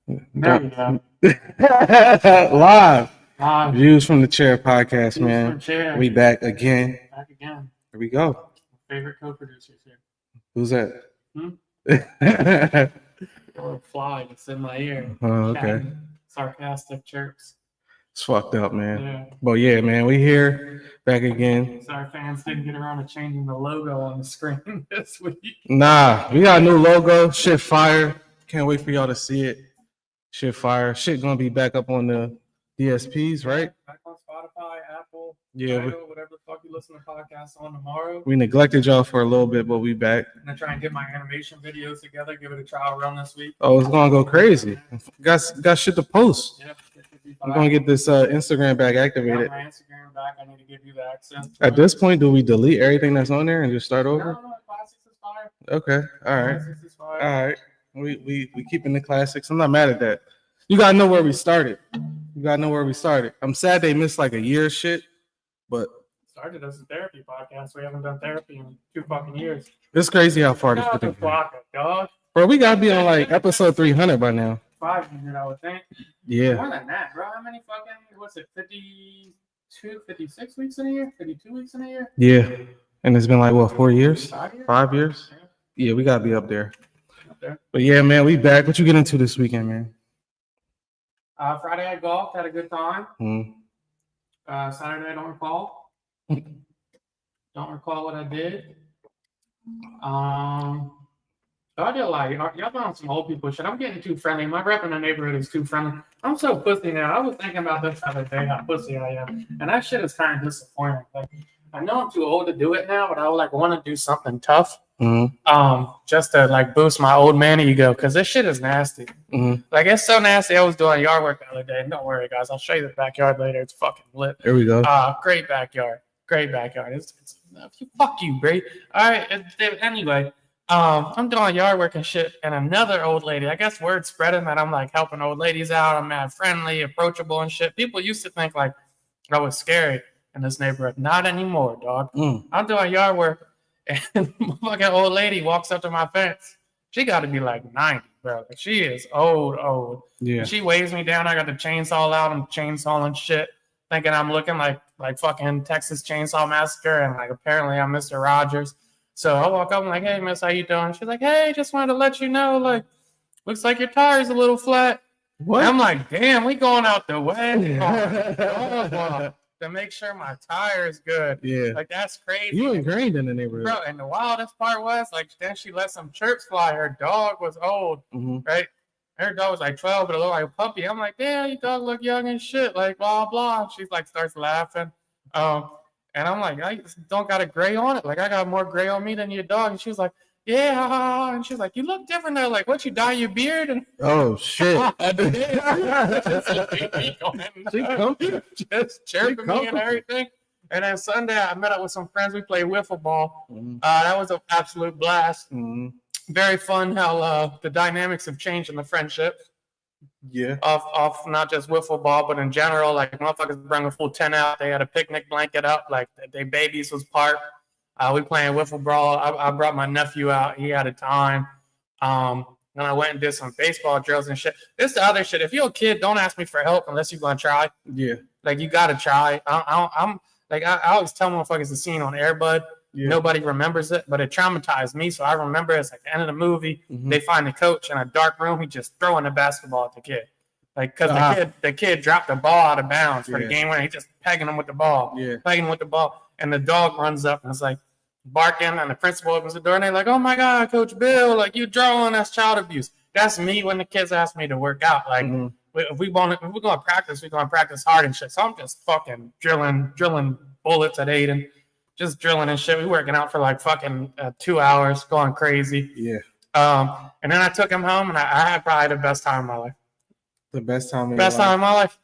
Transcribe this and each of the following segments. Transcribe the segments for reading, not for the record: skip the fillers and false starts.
There you go. Live. Views from the Chair podcast, Views man. from Chair. We back again. Back again. Here we go. Favorite co-producers here. Who's that? Or fly that's in my ear. Oh, okay. Sarcastic chirps. It's fucked up, man. Yeah. But yeah, man, we here back again. Sorry, fans didn't get around to changing the logo on the screen this week. Nah, we got a new logo. Shit fire. Can't wait for y'all to see it. Shit fire. Shit gonna be back up on the DSPs, right? Back on Spotify, Apple, Yeah, Tidal, whatever the fuck you listen to podcasts on tomorrow. we neglected y'all for a little bit, but we back. I'm gonna try and get my animation videos together, give it a trial run this week. Oh, it's gonna go crazy. Got shit to post. Yep, We're gonna get this Instagram back got activated. my Instagram back. I need to give you the access. At this point, do we delete everything that's on there and just start over? No, classics is fire. Okay, all right, Classics is fire. all right. We keeping the classics. I'm not mad at that. You gotta know where we started. I'm sad they missed like a year of shit, but Started as a therapy podcast. We haven't done therapy in 2 fucking years. it's crazy how far this Get out the thing. clock, dog. Bro, we gotta be on like episode 300 by now. 500, I would think. Yeah, More than that, bro. How many fucking, what's it, 52, 56 weeks in a year? 52 weeks in a year? yeah. And it's been like what, 4 years? 5 years? 5 years? Yeah, Yeah, we gotta be up there. up there. But yeah, man, we back. What you get into this weekend, man? Friday I golfed, had a good time. Hmm. Saturday I don't recall. Don't recall what I did. I did like y'all on some old people shit. I'm getting too friendly. My rep in the neighborhood is too friendly. I'm so pussy now. I was thinking about this the other day, how pussy I am, and that shit is kind of disappointing. Like I know I'm too old to do it now, but I would like want to do something tough. Mm-hmm. Just to like boost my old man ego, because this shit is nasty. Mm-hmm. Like it's so nasty. I was doing yard work the other day. Don't worry, guys. I'll show you the backyard later. It's fucking lit. There we go. Great backyard. Great backyard. It's fuck you, great. All right. Anyway, I'm doing yard work and shit, and another old lady. I guess word spreading that I'm like helping old ladies out. I'm mad friendly, approachable, and shit. People used to think like I was scary in this neighborhood. Not anymore, dog. I'm doing yard work. And fucking old lady walks up to my fence. She got to be like 90, bro. Like, she is old. Yeah. And she waves me down. I got the chainsaw out. I'm chainsawing shit, thinking I'm looking like fucking Texas Chainsaw Massacre, and like apparently I'm Mr. Rogers. So I walk up. I'm like, "Hey, miss, how you doing?" She's like, "Hey, just wanted to let you know, like, looks like your tire's a little flat." What? And I'm like, "Damn, we going out the way." To make sure my tire is good. Yeah. Like, that's crazy. You ingrained in the neighborhood. Bro, and the wildest part was, like, then she let some chirps fly. Her dog was old, right? Her dog was like 12, but it looked like a puppy. I'm like, "Damn, your dog look young and shit," like, blah, blah. She's like, starts laughing. And I'm like, "I don't got a gray on it. Like, I got more gray on me than your dog." And she was like, "Yeah." And she's like, "You look different there. Like, what, you dye your beard?" And Oh, shit. She just chirping me and everything. And then Sunday, I met up with some friends. We played wiffle ball. That was an absolute blast. Very fun how the dynamics have changed in the friendship. Yeah. Off not just wiffle ball, but in general, like motherfuckers bring a full tent out. They had a picnic blanket up. Like their babies was parked. We playing wiffle ball. I brought my nephew out. He had a time. Then I went and did some baseball drills and shit. This the other shit. If you're a kid, don't ask me for help unless you're gonna try. Yeah. Like you gotta try. I'm like I always tell motherfuckers the scene on Air Bud. Yeah. Nobody remembers it, but it traumatized me. So I remember it's like the end of the movie. They find the coach in a dark room. He just throwing the basketball at the kid. Like, because the kid dropped the ball out of bounds for the game winner. He just pegging him with the ball. Yeah. Pegging him with the ball. And the dog runs up and it's like barking, and the principal opens the door and they're like, "Oh my God, Coach Bill, like you drawing, that's child abuse." That's me when the kids ask me to work out. Like if we're gonna practice, we're gonna practice hard and shit. So I'm just fucking drilling bullets at Aiden. Just drilling and shit. We working out for like fucking 2 hours, going crazy. Yeah. And then I took him home, and I had probably the best time of my life. The best time of my life.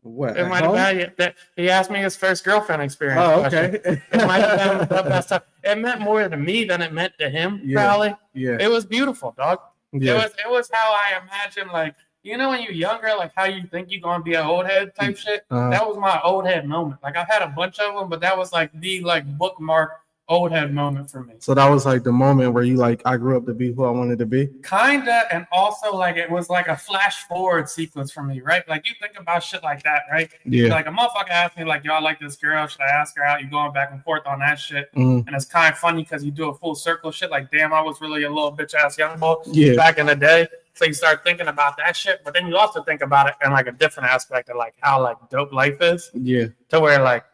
What? It might have been that he asked me his first girlfriend experience. Oh, okay. It might have been the best time. It meant more to me than it meant to him. Yeah. Probably. Yeah. It was beautiful, dog. Yeah. It was how I imagined, like, you know, when you're younger, like how you think you're gonna be an old head type shit. That was my old head moment. Like I've had a bunch of them, but that was like the bookmark old head moment for me. So that was like the moment where you like, I grew up to be who I wanted to be. Kinda, and also like it was like a flash forward sequence for me, right? Like you think about shit like that, right? Yeah. Like a motherfucker asked me, like, yo, I like this girl. Should I ask her out? You going back and forth on that shit. Mm. And it's kind of funny because you do a full circle shit. Like, damn, I was really a little bitch ass young boy Yeah. back in the day. So you start thinking about that shit, but then you also think about it in like a different aspect of like how like dope life is. Yeah. To where like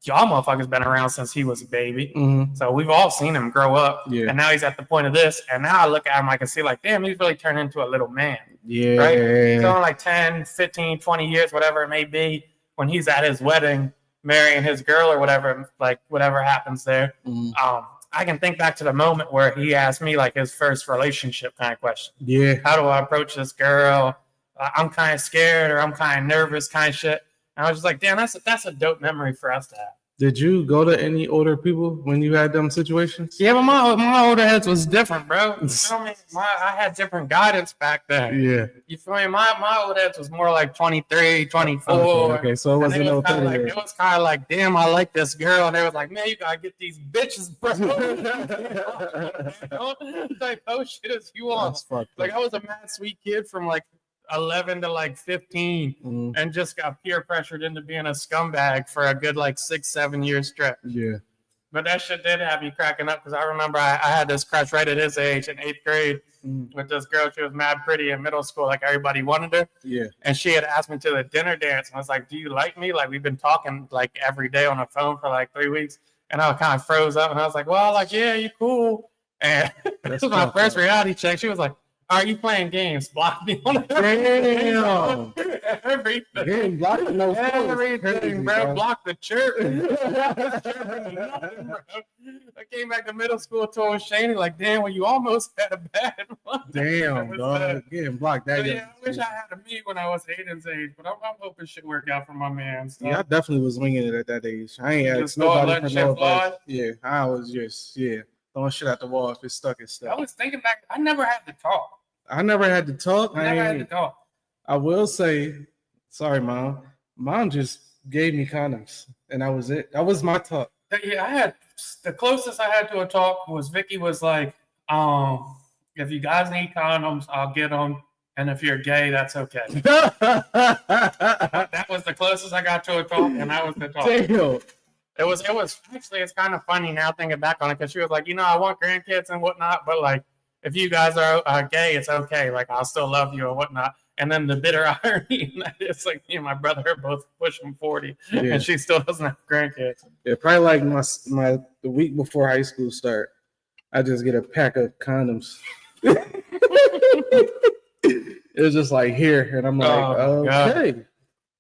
y'all motherfuckers been around since he was a baby. Mm-hmm. So we've all seen him grow up. Yeah. And now he's at the point of this. And now I look at him, I can see like, damn, he's really turned into a little man. Yeah. Right? So in like 10, 15, 20 years, whatever it may be, when he's at his wedding, marrying his girl or whatever, like whatever happens there, I can think back to the moment where he asked me like his first relationship kind of question. Yeah. How do I approach this girl? I'm kind of scared or I'm kind of nervous kind of shit. And I was just like, damn, that's a dope memory for us to have. Did you go to any older people when you had them situations? Yeah, but my older heads was different, bro. You feel me? I had different guidance back then. Yeah. You feel me? My old heads was more like 23, 24. Okay, so it wasn't no 30 like, years. it was kind of like, damn, I like this girl. And they was like, man, you gotta get these bitches, bro. Like, oh shit is you on. Like I was a mad sweet kid from like 11 to like 15 and just got peer pressured into being a scumbag for a good like 6-7 year stretch. Yeah. But that shit did have me cracking up because I remember I had this crush right at his age in 8th grade with this girl. She was mad pretty in middle school, like everybody wanted her. Yeah. And she had asked me to the dinner dance. And I was like, do you like me? Like we've been talking like every day on the phone for like 3 weeks. And I kind of froze up and I was like, well, like, yeah, you cool. And this was my first reality check. She was like, are you playing games? Block me on Damn. everything. Damn, blocking no everything, bro. Block the church. I came back to middle school, told Shane, like, damn, well, you almost had a bad one. Damn, dog. Getting blocked that. So, yeah, I wish I had a me when I was Aiden's age, but I'm hoping shit work out for my man. So. Yeah, I definitely was winging it at that age. I ain't asked nobody for no advice. Yeah, I was just throwing shit at the wall. If it's stuck, it's stuck. I was thinking back, I never had to talk. I never had to talk. I will say, sorry, Mom. Mom just gave me condoms, and that was it. That was my talk. Yeah, I had the closest I had to a talk was Vicky was like, if you guys need condoms, I'll get them. And if you're gay, that's okay. That was the closest I got to a talk, and that was the talk. Damn. It was actually, it's kind of funny now thinking back on it because she was like, I want grandkids and whatnot, but like, if you guys are gay, it's okay. Like, I'll still love you or whatnot. And then the bitter irony, it's like me and my brother are both pushing 40, and she still doesn't have grandkids. Yeah, probably like the week before high school start, I just get a pack of condoms. It was just like here, and I'm like, okay,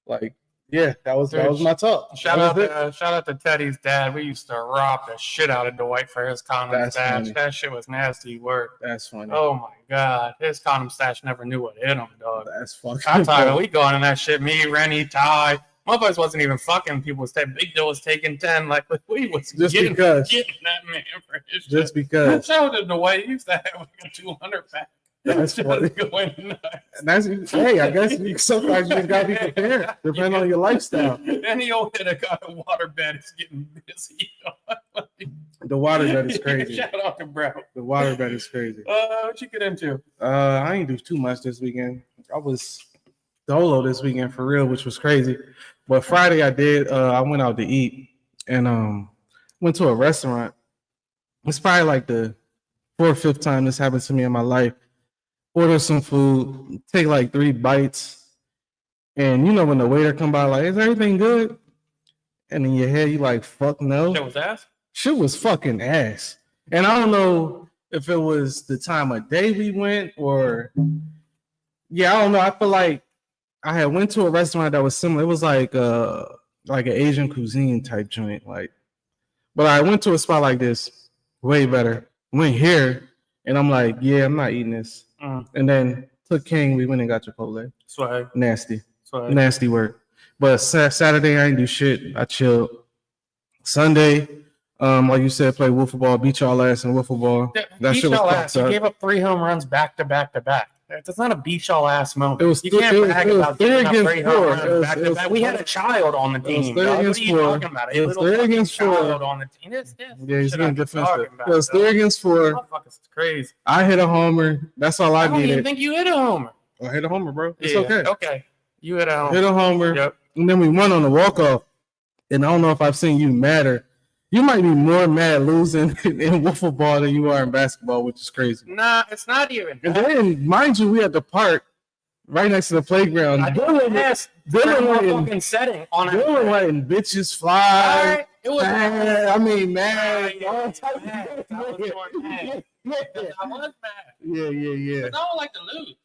like. Yeah, that was my talk. Shout out to Teddy's dad. We used to rob the shit out of Dwight for his condom stash. That shit was nasty work. That's funny. Oh my god, his condom stash never knew what hit him, dog. That's fucking. I'm tired. We going in that shit. Me, Rennie, Ty. Motherfuckers wasn't even fucking. People was taking. Big Dill was taking 10. Like we was getting that man for his shit. Just because. Shout out to Dwight. He used to have like a 200 pack. That's funny. Hey, I guess sometimes you just gotta be prepared, depending on your lifestyle. Any old hit got a water bed is getting busy. The water bed is crazy. Shout out to bro. The water bed is crazy. What you get into? I ain't do too much this weekend. I was solo this weekend for real, which was crazy. But Friday I did. I went out to eat and went to a restaurant. It's probably like the 4th or 5th time this happened to me in my life. Order some food, take like 3 bites, and when the waiter come by, like, is everything good? And in your head, you like, fuck no. Shit was ass? Shit was fucking ass. And I don't know if it was the time of day we went or, I don't know. I feel like I had went to a restaurant that was similar. It was like an Asian cuisine type joint. But I went to a spot like this, way better. Went here, and I'm like, I'm not eating this. And then took King, we went and got Chipotle. Swag. Nasty. Swag. Nasty work. But Saturday, I didn't do shit. I chilled. Sunday, like you said, play wiffle ball, beat y'all ass in wiffle ball. That shit was fucked up. He gave up 3 home runs back to back to back. It's not a beat y'all ass moment. It was you can't brag about getting up 3 home runs back to back. We had a child on the team. What are you talking about? It was 3 against 4 on the team. Yeah, he's getting defensive. It was 3 against 4. Motherfuckers crazy. I hit a homer. That's all I needed. I don't even think you hit a homer. I hit a homer, bro. It's okay. Okay. You hit a homer. Hit a homer. Yep. And then we won on the walk-off. And I don't know if I've seen you madder. You might be more mad losing in wiffle ball than you are in basketball, which is crazy. Nah, it's not even. And then, mind you, we at the park right next to the playground. Dylan letting bitches fly. Right. It was I mean, man. I was mad. Yeah. I don't like to lose.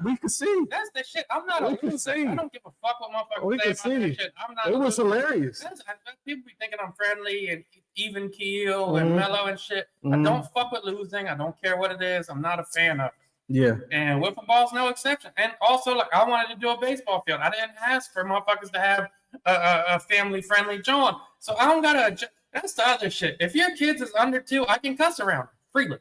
We can see. That's the shit. I'm not a loser. I don't give a fuck what motherfuckers say about that shit. I'm not. It was hilarious. People be thinking I'm friendly and even keel and mellow and shit. I don't fuck with losing. I don't care what it is. I'm not a fan of it. Yeah. And wiffle ball's no exception. And also, like, I wanted to do a baseball field. I didn't ask for motherfuckers to have a family-friendly John. So I don't gotta. That's the other shit. If your kids is under 2, I can cuss around freely.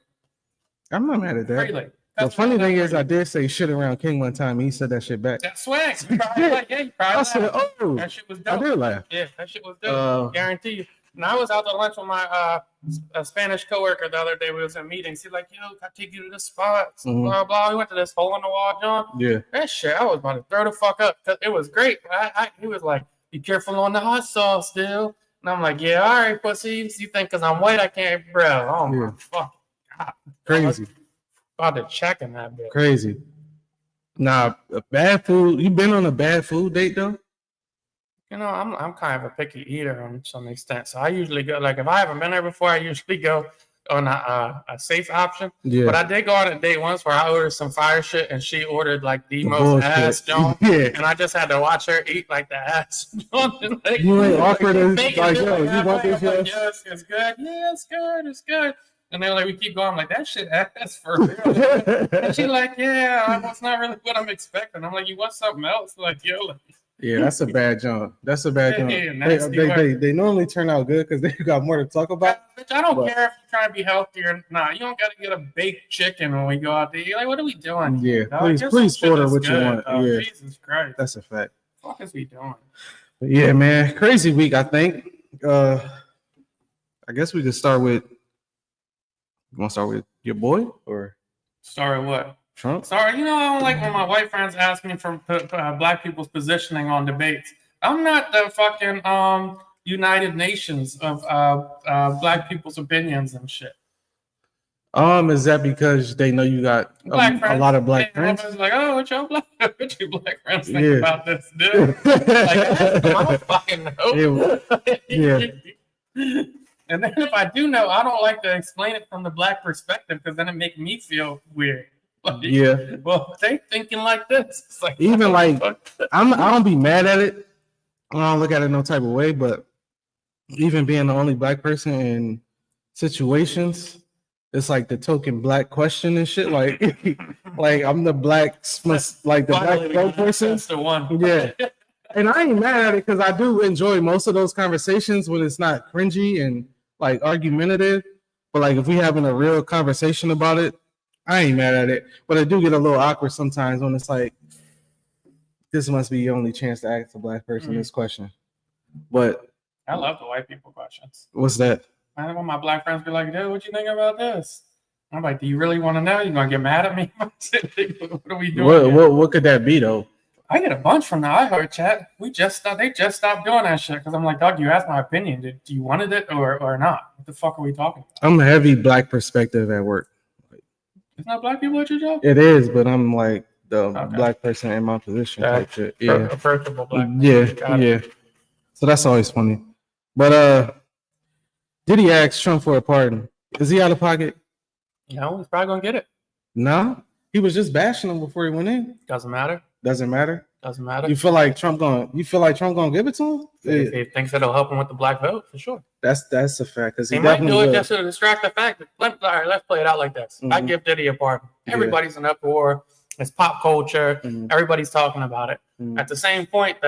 I'm not mad at that. Freely. The funny thing is, I did say shit around King one time, and he said that shit back. That swag. You probably like, yeah, you probably I said, oh, that shit was dope. I did laugh. Yeah, that shit was dope. Guarantee you. And I was out to lunch with my Spanish coworker the other day. We was in meetings. He's like, yo, can I take you to this spot? Blah, blah. We went to this hole in the wall, John. Yeah. That shit, I was about to throw the fuck up. Cause it was great. He was like, be careful on the hot sauce, Dyl. And I'm like, yeah, all right, pussies. You think because I'm white, I can't, bro. Oh, my fucking God. Crazy. About to check in that bit. Crazy. Nah, bad food. You been on a bad food date, though? You know, I'm kind of a picky eater on some extent. So I usually go, like, if I haven't been there before, I usually go on a safe option. Yeah. But I did go on a date once where I ordered some fire shit and she ordered like the most ass John. Yeah. And I just had to watch her eat like the ass John. Like, you ain't offered it like, yo, you want this? Like, yes, it's good. Yeah, it's good. And they're like, we keep going. I'm like, that shit ass for real. And she's like, yeah, that's not really what I'm expecting. I'm like, you want something else? Like, yo, like, yeah, that's a bad jump. That's a bad jump. They normally turn out good because they got more to talk about. Bitch, I don't care if you're trying to be healthy or not. You don't got to get a baked chicken when we go out there. You're like, what are we doing? Yeah, please order what you want. Yeah, Jesus Christ, that's a fact. What the fuck is we doing? But yeah, man, crazy week. I think. I guess we could start with. You want to start with your boy or start with what? Trump? Sorry, you know, I don't like when my white friends ask me for black people's positioning on debates. I'm not the fucking United Nations of black people's opinions and shit. Is that because they know you got a lot of black friends? Everyone's like, oh, what your black friends think about this, dude? Like, I don't fucking know. Yeah. And then if I do know, I don't like to explain it from the black perspective because then it makes me feel weird. Like, yeah. Well, they thinking like this. It's like, even like I don't be mad at it. I don't look at it no type of way, but even being the only black person in situations, it's like the token black question and shit. Like, like I'm the black, like the black person. That's the one. Yeah. And I ain't mad at it because I do enjoy most of those conversations when it's not cringy and like argumentative. But like if we having a real conversation about it, I ain't mad at it. But I do get a little awkward sometimes when it's like, this must be your only chance to ask a black person this question. But I love the white people questions. What's that? I know when my black friends be like, dude, what you think about this? I'm like, do you really want to know? You gonna get mad at me? What are we doing? What could that be though? I get a bunch from the iHeart chat. They just stopped doing that shit because I'm like, dog, you asked my opinion. Do you wanted it or not? What the fuck are we talking about? I'm a heavy black perspective at work. It's not black people at your job? It is, but I'm like the black person in my position type shit. Yeah. Approachable black. Yeah. So that's always funny. But did he ask Trump for a pardon? Is he out of pocket? No, he's probably gonna get it. No, he was just bashing him before he went in. Doesn't matter. Doesn't matter. Doesn't matter. You feel like Trump gonna give it to him? If he thinks that'll help him with the black vote, for sure. That's a fact. Because he might do it just to distract the fact. Let's play it out like this. I give Diddy a pardon. Everybody's in uproar. It's pop culture. Everybody's talking about it. At the same point,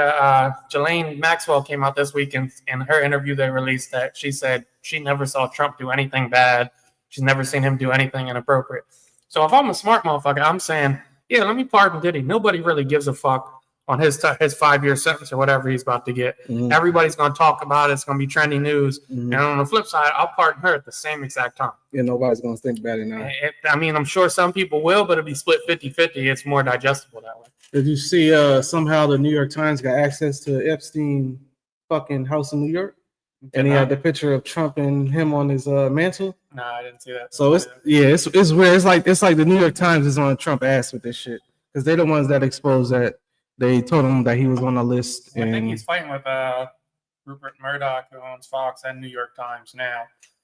Ghislaine Maxwell came out this week in her interview they released that she said she never saw Trump do anything bad. She's never seen him do anything inappropriate. So if I'm a smart motherfucker, I'm saying yeah, let me pardon Diddy. Nobody really gives a fuck on his 5-year sentence or whatever he's about to get. Mm-hmm. Everybody's going to talk about it. It's going to be trending news. Mm-hmm. And on the flip side, I'll pardon her at the same exact time. Yeah, nobody's going to think about it now. I mean, I'm sure some people will, but it'll be split 50-50. It's more digestible that way. Did you see somehow the New York Times got access to Epstein fucking house in New York? And he had the picture of Trump and him on his mantle. No, I didn't see that. So it's weird. It's like the New York Times is on Trump ass with this shit because they're the ones that exposed that. They told him that he was on the list. I think he's fighting with Rupert Murdoch, who owns Fox and New York Times now.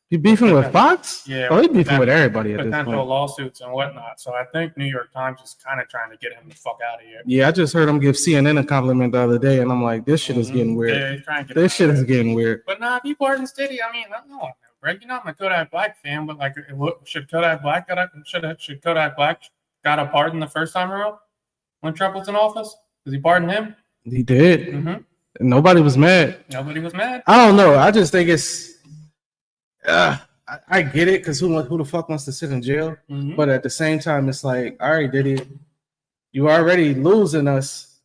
He beefing with Fox? Yeah. Oh, he beefing with everybody at this point. Potential lawsuits and whatnot. So I think New York Times is kind of trying to get him the fuck out of here. Yeah, I just heard him give CNN a compliment the other day, and I'm like, this shit is getting weird. Yeah, he's trying to get this shit is getting weird. But nah, he pardons Diddy. I mean, I don't know, Greg. You know I'm a Kodak Black fan, but like, should Kodak Black got a pardon the first time around when Trump was in office? Did he pardon him? He did. Mm-hmm. Nobody was mad. Nobody was mad. I don't know. I just think it's. I get it because who the fuck wants to sit in jail? Mm-hmm. But at the same time, it's like, all right, Diddy, you already losing us.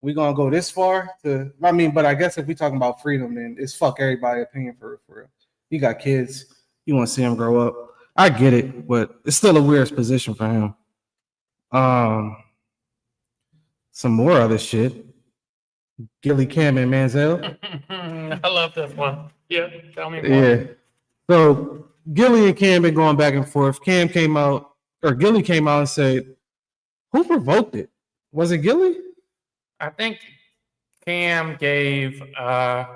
We gonna go this far to? I mean, but I guess if we talking about freedom, then it's fuck everybody opinion for real. You got kids. You want to see them grow up. I get it, but it's still a weird position for him. Some more other shit. Gilly, Cam, and Manziel. I love this one. Yeah, tell me more. Yeah. So Gilly and Cam been going back and forth. Gilly came out and said, "Who provoked it? Was it Gilly?" I think Cam gave an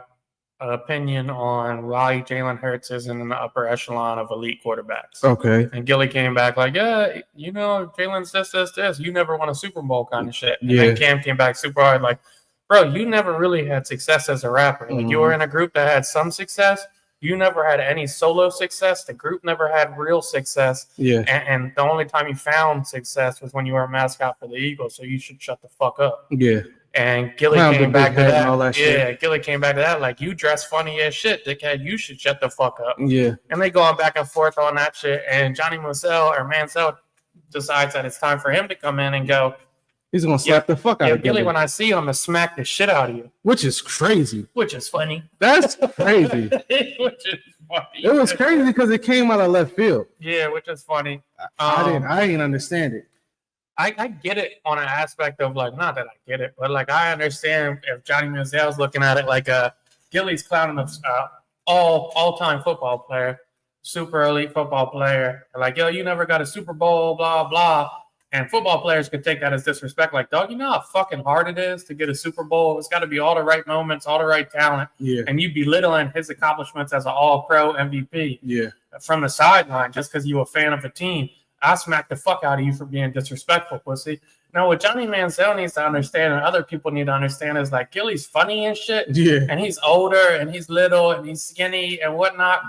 opinion on why Jalen Hurts isn't in the upper echelon of elite quarterbacks. Okay. And Gilly came back like, yeah, you know, Jalen's this. You never won a Super Bowl kind of shit. And then Cam came back super hard like, bro, you never really had success as a rapper. Like, you were in a group that had some success. You never had any solo success. The group never had real success. Yeah. And the only time you found success was when you were a mascot for the Eagles. So you should shut the fuck up. Yeah. And Gilly came back to that. Gilly came back to that. Like, you dress funny as shit, dickhead. You should shut the fuck up. Yeah. And they go on back and forth on that shit. And Johnny Manziel decides that it's time for him to come in and go, he's gonna slap the fuck out of Gilly. When I see you, I'm gonna smack the shit out of you. Which is crazy. Which is funny. That's crazy. Which is funny. It was crazy because it came out of left field. Yeah, which is funny. I didn't understand it. I get it on an aspect of like, not that I get it, but like I understand if Johnny Manziel's looking at it like Gilly's clowning a all-time football player, super elite football player. Like, yo, you never got a Super Bowl, blah, blah. And football players could take that as disrespect. Like, dog, you know how fucking hard it is to get a Super Bowl? It's got to be all the right moments, all the right talent. Yeah. And you belittling his accomplishments as an all-pro MVP. Yeah. From the sideline just because you're a fan of a team. I smack the fuck out of you for being disrespectful, pussy. Now, what Johnny Manziel needs to understand and other people need to understand is like Gilly's funny and shit. Yeah. And he's older and he's little and he's skinny and whatnot.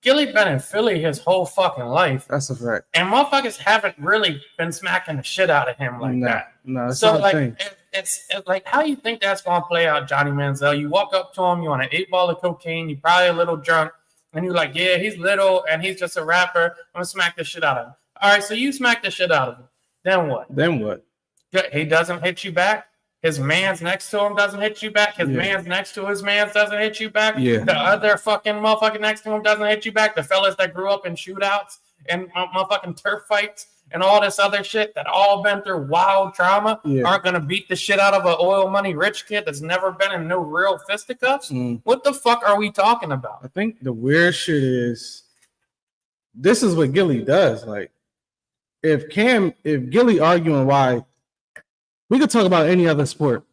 Gilly been in Philly his whole fucking life. That's a fact. And motherfuckers haven't really been smacking the shit out of him like that. No, it's so not like a thing. it's like, how you think that's gonna play out, Johnny Manziel? You walk up to him, you on an 8-ball of cocaine, you probably a little drunk, and you're like, yeah, he's little and he's just a rapper. I'm gonna smack the shit out of him. All right, so you smack the shit out of him. Then what? He doesn't hit you back. His man's next to him doesn't hit you back. His man's next to his man's doesn't hit you back. Yeah. The other fucking motherfucker next to him doesn't hit you back. The fellas that grew up in shootouts and motherfucking turf fights and all this other shit that all been through wild trauma aren't going to beat the shit out of an oil money rich kid that's never been in no real fisticuffs. What the fuck are we talking about? I think the weird shit is this is what Gilly does. Like, if Gilly arguing why, we could talk about any other sport.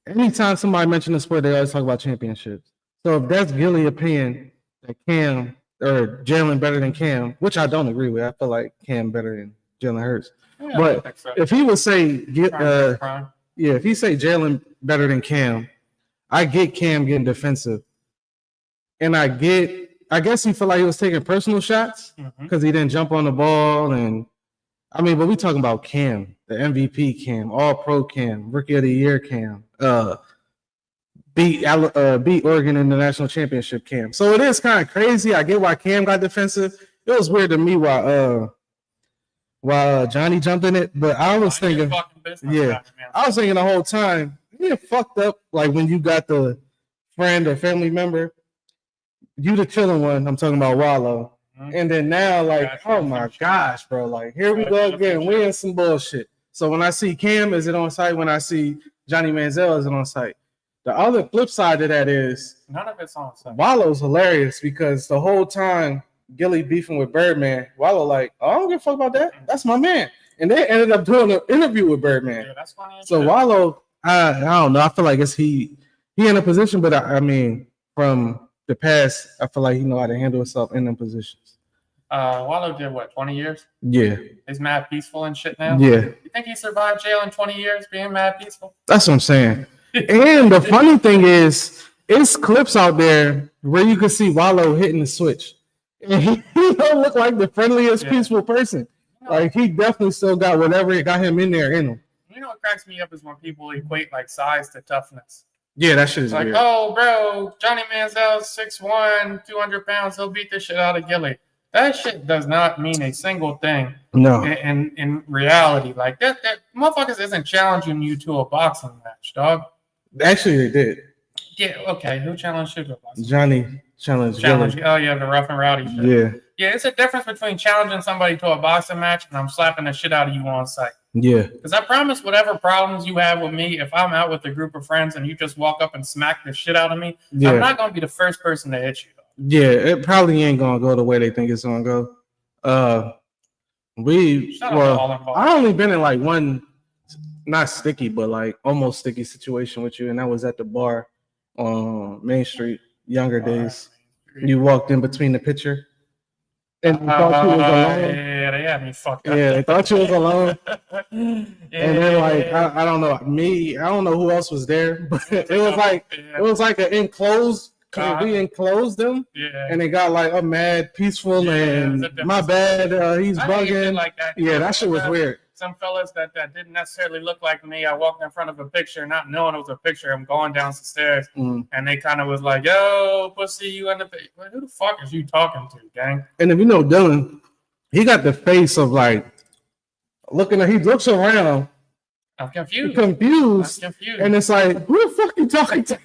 Anytime somebody mentions a sport, they always talk about championships. So if that's Gilly's opinion that Cam or Jalen better than Cam, which I don't agree with, I feel like Cam better than Jalen Hurts. Yeah, but if he would say, if he say Jalen better than Cam, I get Cam getting defensive, and I guess he felt like he was taking personal shots because he didn't jump on the ball and. I mean, but we talking about Cam, the MVP Cam, All-Pro Cam, Rookie of the Year Cam, beat Oregon in the national championship Cam. So it is kind of crazy. I get why Cam got defensive. It was weird to me why while Johnny jumped in it. But I was thinking, yeah, I was thinking the whole time, you get fucked up like when you got the friend or family member, you the chilling one. I'm talking about Wallow. And then now, like, oh my gosh, bro, like here we go again. We in some bullshit. So when I see Cam, is it on site? When I see Johnny Manziel, is it on site? The other flip side of that is none of it's on site. Wallow's hilarious because the whole time Gilly beefing with Birdman, Wallow like, oh, I don't give a fuck about that. That's my man. And they ended up doing an interview with Birdman. Yeah, that's funny. So Wallow, I don't know. I feel like he in a position, but I mean, from the past, I feel like he know how to handle himself in them positions. Wallow did what, 20 years? Yeah. He's mad peaceful and shit now? Yeah. You think he survived jail in 20 years being mad peaceful? That's what I'm saying. And the funny thing is, it's clips out there where you can see Wallow hitting the switch. And he don't look like the friendliest, peaceful person. You know, like, he definitely still got whatever got him in there in him. You know what cracks me up is when people equate, like, size to toughness. Yeah, that shit is like, weird. Oh, bro, Johnny Manziel's 6'1", 200 pounds. He'll beat the shit out of Gilly. That shit does not mean a single thing. No. In reality, like that motherfuckers isn't challenging you to a boxing match, dog. Actually, they did. Yeah. Okay. Who challenged you to a boxing? Johnny challenged. Gilly. Oh yeah, the rough and rowdy shit. Yeah. Yeah, it's a difference between challenging somebody to a boxing match and I'm slapping the shit out of you on site. Yeah. Because I promise, whatever problems you have with me, if I'm out with a group of friends and you just walk up and smack the shit out of me, I'm not gonna be the first person to hit you. Yeah, it probably ain't gonna go the way they think it's gonna go. I only been in like one, not sticky, but like almost sticky situation with you, and that was at the bar on Main Street, younger days. You walked in between the picture, and they thought you was alone. Yeah, they had me fucked up. Yeah, they thought you was alone. And then like I don't know, I don't know who else was there, but it was like an enclosed. We enclosed them, and they got like a mad, peaceful, and my bad, he's bugging. Like that. Yeah, that shit was weird. Some fellas that didn't necessarily look like me, I walked in front of a picture, not knowing it was a picture. I'm going down the stairs, and they kind of was like, "Yo, pussy, you in the picture? Who the fuck is you talking to, gang?" And if you know Dylan, he got the face of like looking. He looks around. I'm confused. And it's like, who the fuck you talking to?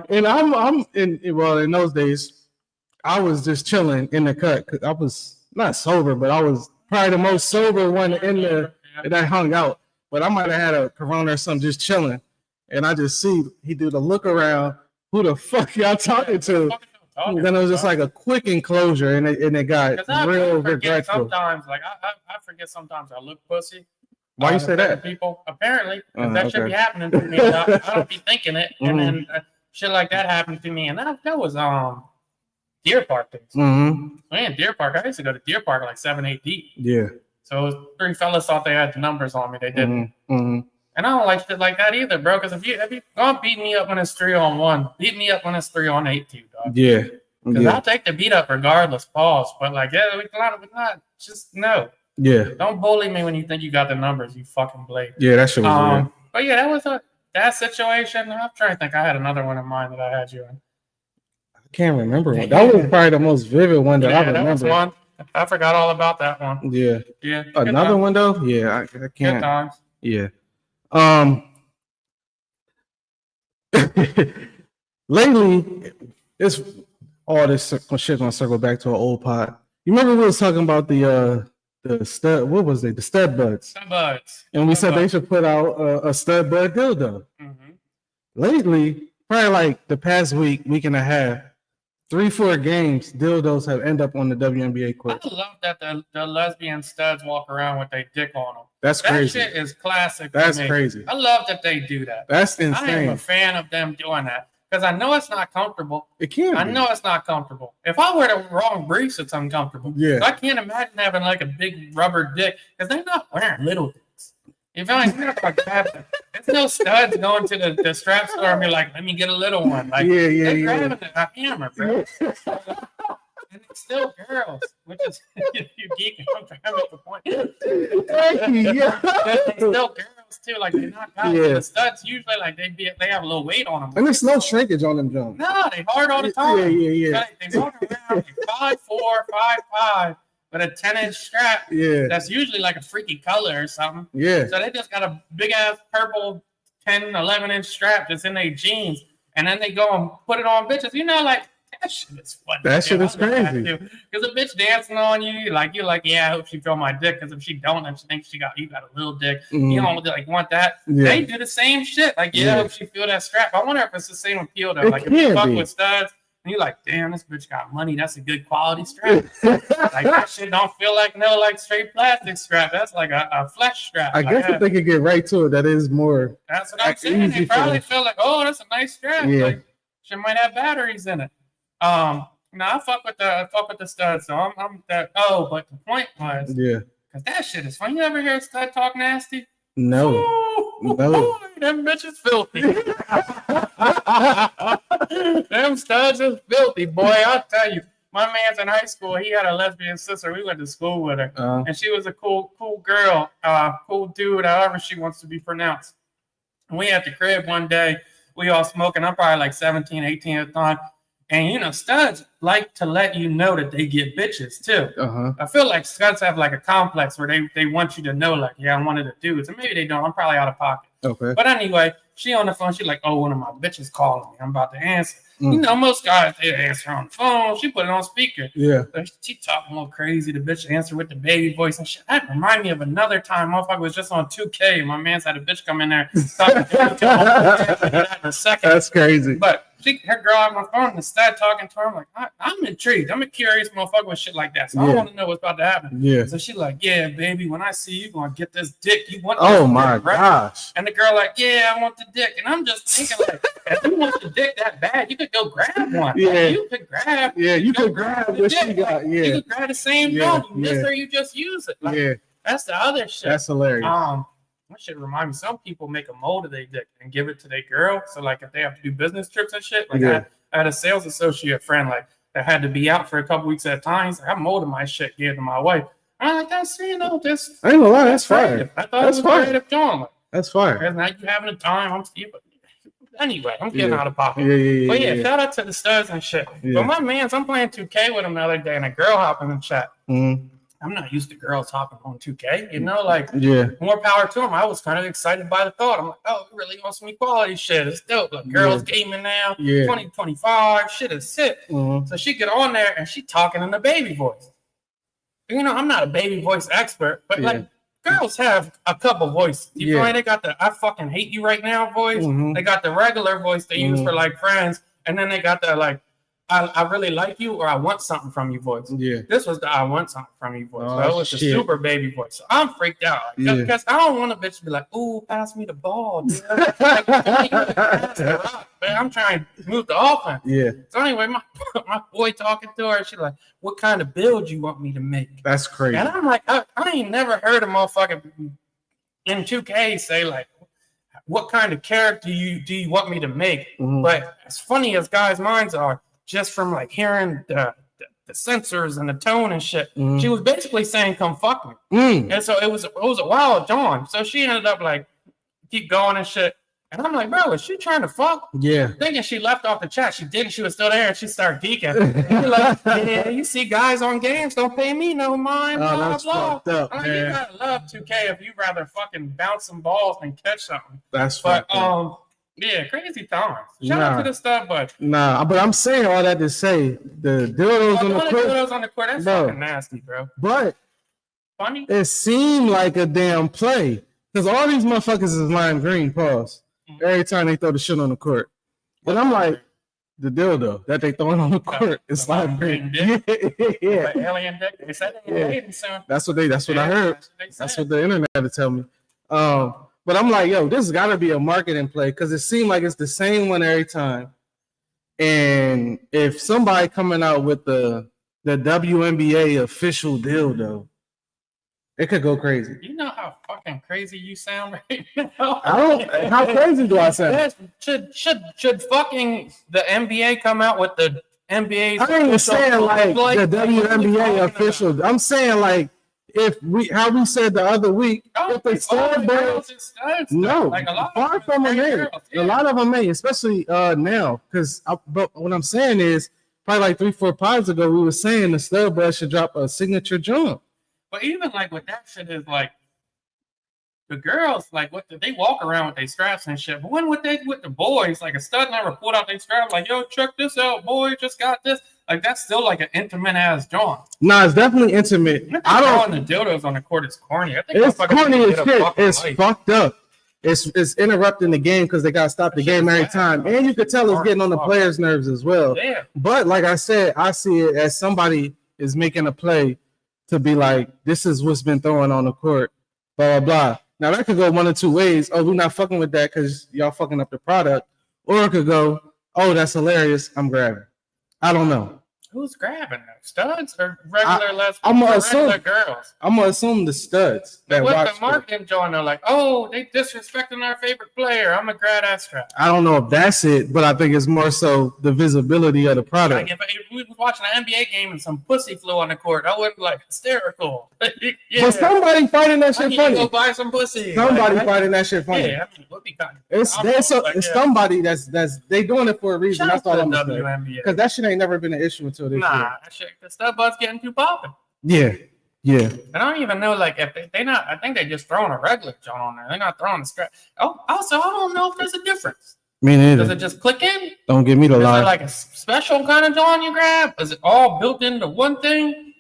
And I'm in those days, I was just chilling in the cut because I was not sober, but I was probably the most sober one in there that I hung out. But I might have had a Corona or something just chilling. And I just see he do the look around, who the fuck y'all talking to? And then it was just like a quick enclosure and it got real regretful. Sometimes, like I forget sometimes I look pussy. Why you say that? People apparently that should be happening to me. I don't be thinking it, and then shit like that happened to me, and that was Deer Park days. Man, Deer Park. I used to go to Deer Park like 7-8 deep. Yeah. So 3 fellas thought they had the numbers on me. They didn't. And I don't like shit like that either, bro. Because if you don't beat me up when it's 3-on-1, beat me up when it's 3-on-8 too, dog. Yeah. Because I'll take the beat up regardless. Pause. But like, we not just no. Yeah. Don't bully me when you think you got the numbers, you fucking blade. Yeah, that shit was weird. But yeah, that was that situation. I'm trying to think. I had another one in mind that I had you in. I can't remember one. That was probably the most vivid one that I remember. That was one. I forgot all about that one. Yeah. Yeah. Another one though? Yeah, I can't. Good times. Yeah. Lately, it's all this shit gonna circle back to an old pod. You remember we was talking about the stud, what was it? The stud buds. Stud buds. And we said they should put out a stud bud dildo. Lately, probably like the past week and a half, 3-4 games, dildos have ended up on the WNBA court. I love that the lesbian studs walk around with their dick on them. That's crazy. That shit is classic. That's crazy. I love that they do that. That's insane. I am a fan of them doing that. Because I know it's not comfortable. It can be. I know it's not comfortable. If I wear the wrong briefs, it's uncomfortable. Yeah. So I can't imagine having like a big rubber dick because they're not wearing little dicks. If I not like that, there's no studs going to the strap store and be like, let me get a little one. Like, they're grabbing a hammer, bro. And it's still girls, which is you geek. I'm trying to make a point. It's still girls too. Like they're not guys. The studs usually like they have a little weight on them. And there's no shrinkage on them, John. No, they hard all the time. Yeah. They walk around 5'4", 5'5", with a 10-inch strap. Yeah. That's usually like a freaky color or something. Yeah. So they just got a big ass purple 10, 11-inch strap that's in their jeans, and then they go and put it on bitches. You know, like that shit is funny. That shit is crazy. Because a bitch dancing on you, you're like, yeah, I hope she feel my dick. Because if she don't, then she thinks you got a little dick. You don't like want that. Yeah. They do the same shit. Like, I hope she feel that strap. I wonder if it's the same appeal though. It like if you fuck be. with studs, and you're like, damn, this bitch got money. That's a good quality strap. Like that shit don't feel like no like straight plastic strap. That's like a flesh strap. I guess if they could get right to it, that is more. That's what I'm saying. They probably feel like, oh, that's a nice strap. Yeah. Like, she might have batteries in it. No, I fuck with the studs. So I'm that. Oh, but the point was, because that shit is fun. You ever hear a stud talk nasty? No. Ooh, No. Them bitches filthy. Them studs is filthy, boy. I'll tell you. My man's in high school. He had a lesbian sister. We went to school with her, and she was a cool girl, cool dude, however she wants to be pronounced. And we at the crib one day. We all smoking. I'm probably like 17, 18 at the time. And, studs like to let you know that they get bitches, too. I feel like studs have, like, a complex where they want you to know, like, yeah, I'm one of the dudes. And maybe they don't. I'm probably out of pocket. Okay. But anyway, she on the phone. She like, oh, one of my bitches calling me. I'm about to answer. Most guys, they answer on the phone. She put it on speaker. Yeah. She talking a little crazy. The bitch answer with the baby voice and shit. That remind me of another time. Motherfucker was just on 2K. My man's had a bitch come in there talking to in a second. That's crazy. But her girl on my phone and started talking to her. I'm like, I'm intrigued. I'm a curious motherfucker with shit like that. So I want to know what's about to happen. Yeah. So she like, yeah, baby, when I see you going to get this dick, you want this dick, my right? gosh. And the girl like, yeah, I want the dick. And I'm just thinking like, if you want the dick that bad, you could go grab one. Yeah. Like, you could grab. Yeah, you could grab what she got. Yeah. You could grab the same dog. You miss her, you just use it. Like, that's the other shit. That's hilarious. That shit remind me. Some people make a mold of their dick and give it to their girl. So like if they have to do business trips and shit, like I had a sales associate friend like that had to be out for a couple weeks at a time. He's like, I molded my shit, gave it to my wife. I'm like, that's this. I ain't gonna lie, that's fire. I thought it was creative, John. Like, that's fire. Because now you having a time. Anyway, I'm getting out of pocket. But shout out to the studs and shit. But my man's, I'm playing 2K with him the other day, and a girl hopped in the chat. I'm not used to girls hopping on 2K, more power to them. I was kind of excited by the thought. I'm like, oh, we really want some equality shit. It's dope. Like, girls gaming now, 2025, shit is sick. So she get on there and she talking in the baby voice. I'm not a baby voice expert, but like girls have a couple voices. You feel like they got the I fucking hate you right now voice. They got the regular voice they use for like friends, and then they got the like I really like you or I want something from you voice. Yeah. This was the I want something from you voice. So it was the super baby voice. So I'm freaked out. Because I don't want a bitch to be like, ooh, pass me the ball, dude. Like, man, I'm trying to move the offense. Yeah. So anyway, my boy talking to her, she's like, what kind of build you want me to make? That's crazy. And I'm like, I ain't never heard a motherfucker in 2K say like, what kind of character do you want me to make? But as funny as guys' minds are, just from like hearing the sensors and the tone and shit, she was basically saying, "Come fuck me." And so it was a wild Dawn. So she ended up like keep going and shit. And I'm like, bro, is she trying to fuck? Yeah. Thinking she left off the chat. She didn't. She was still there, and she started geeking. And like, yeah, you see guys on games don't pay me no mind. Oh, that's fucked up, man. You gotta love 2K if you rather fucking bounce some balls than catch something. That's fucked up. Yeah, crazy times. Shout out to the stuff, but but I'm saying all that to say the dildos on the court. Dildos on the court, that's fucking nasty, bro. But funny, it seemed like a damn play because all these motherfuckers is lime green. Pause. Every time they throw the shit on the court, but I'm like the dildo that they throwing on the court is lime green. Yeah. Alien dick. They said they dating soon. That's what I heard. That's what the internet had to tell me. But I'm like, yo, this has got to be a marketing play because it seemed like it's the same one every time. And if somebody coming out with the WNBA official dildo, it could go crazy. You know how fucking crazy you sound right now? How crazy do I sound? Should fucking the NBA come out with the NBA? I ain't saying like the WNBA official. I'm saying like, how we said the other week, if they start no, like far from them, a lot of them may, especially now. But what I'm saying is, probably like 3-4 pods ago, we were saying the stud bud should drop a signature jump. But even like with that shit is like the girls, like what they walk around with their straps and shit. But when with the boys, like a stud never pulled out their strap, like, yo, check this out, boy, just got this. Like that's still like an intimate ass John. Nah, it's definitely intimate. I don't the dildos on the court is corny. I think it's corny as shit. It's life. Fucked up. It's interrupting the game because they gotta stop the game every time. And you could tell it's getting on the players' nerves as well. Yeah. But like I said, I see it as somebody is making a play to be like, this is what's been thrown on the court, blah, blah, blah. Now, that could go one of two ways. Oh, we're not fucking with that because y'all fucking up the product. Or it could go, oh, that's hilarious. I'm grabbing. I don't know. Who's grabbing them? Studs or regular regular girls? I'm going to assume the studs. That what's the marketing joint? They're like, oh, they disrespecting our favorite player. I'm going to grab that strap. I don't know if that's it, but I think it's more so the visibility of the product. Like if we was watching an NBA game and some pussy flew on the court, I would be like hysterical. Yeah. But somebody fighting that shit funny. Go buy some pussy. Somebody fighting that shit funny. Yeah, I mean, we'll be kind of, it's somebody that's they doing it for a reason. That's all I'm saying. Because that shit ain't never been an issue until this year. That shit, the stud bud's getting too popping. Yeah. I don't even know, like, if they not. I think they just throwing a regular joint on there. They're not throwing a strap. Oh, also, I don't know if there's a difference. Me neither. Does it just click in? Don't give me the lie. Is it like a special kind of joint you grab? Is it all built into one thing?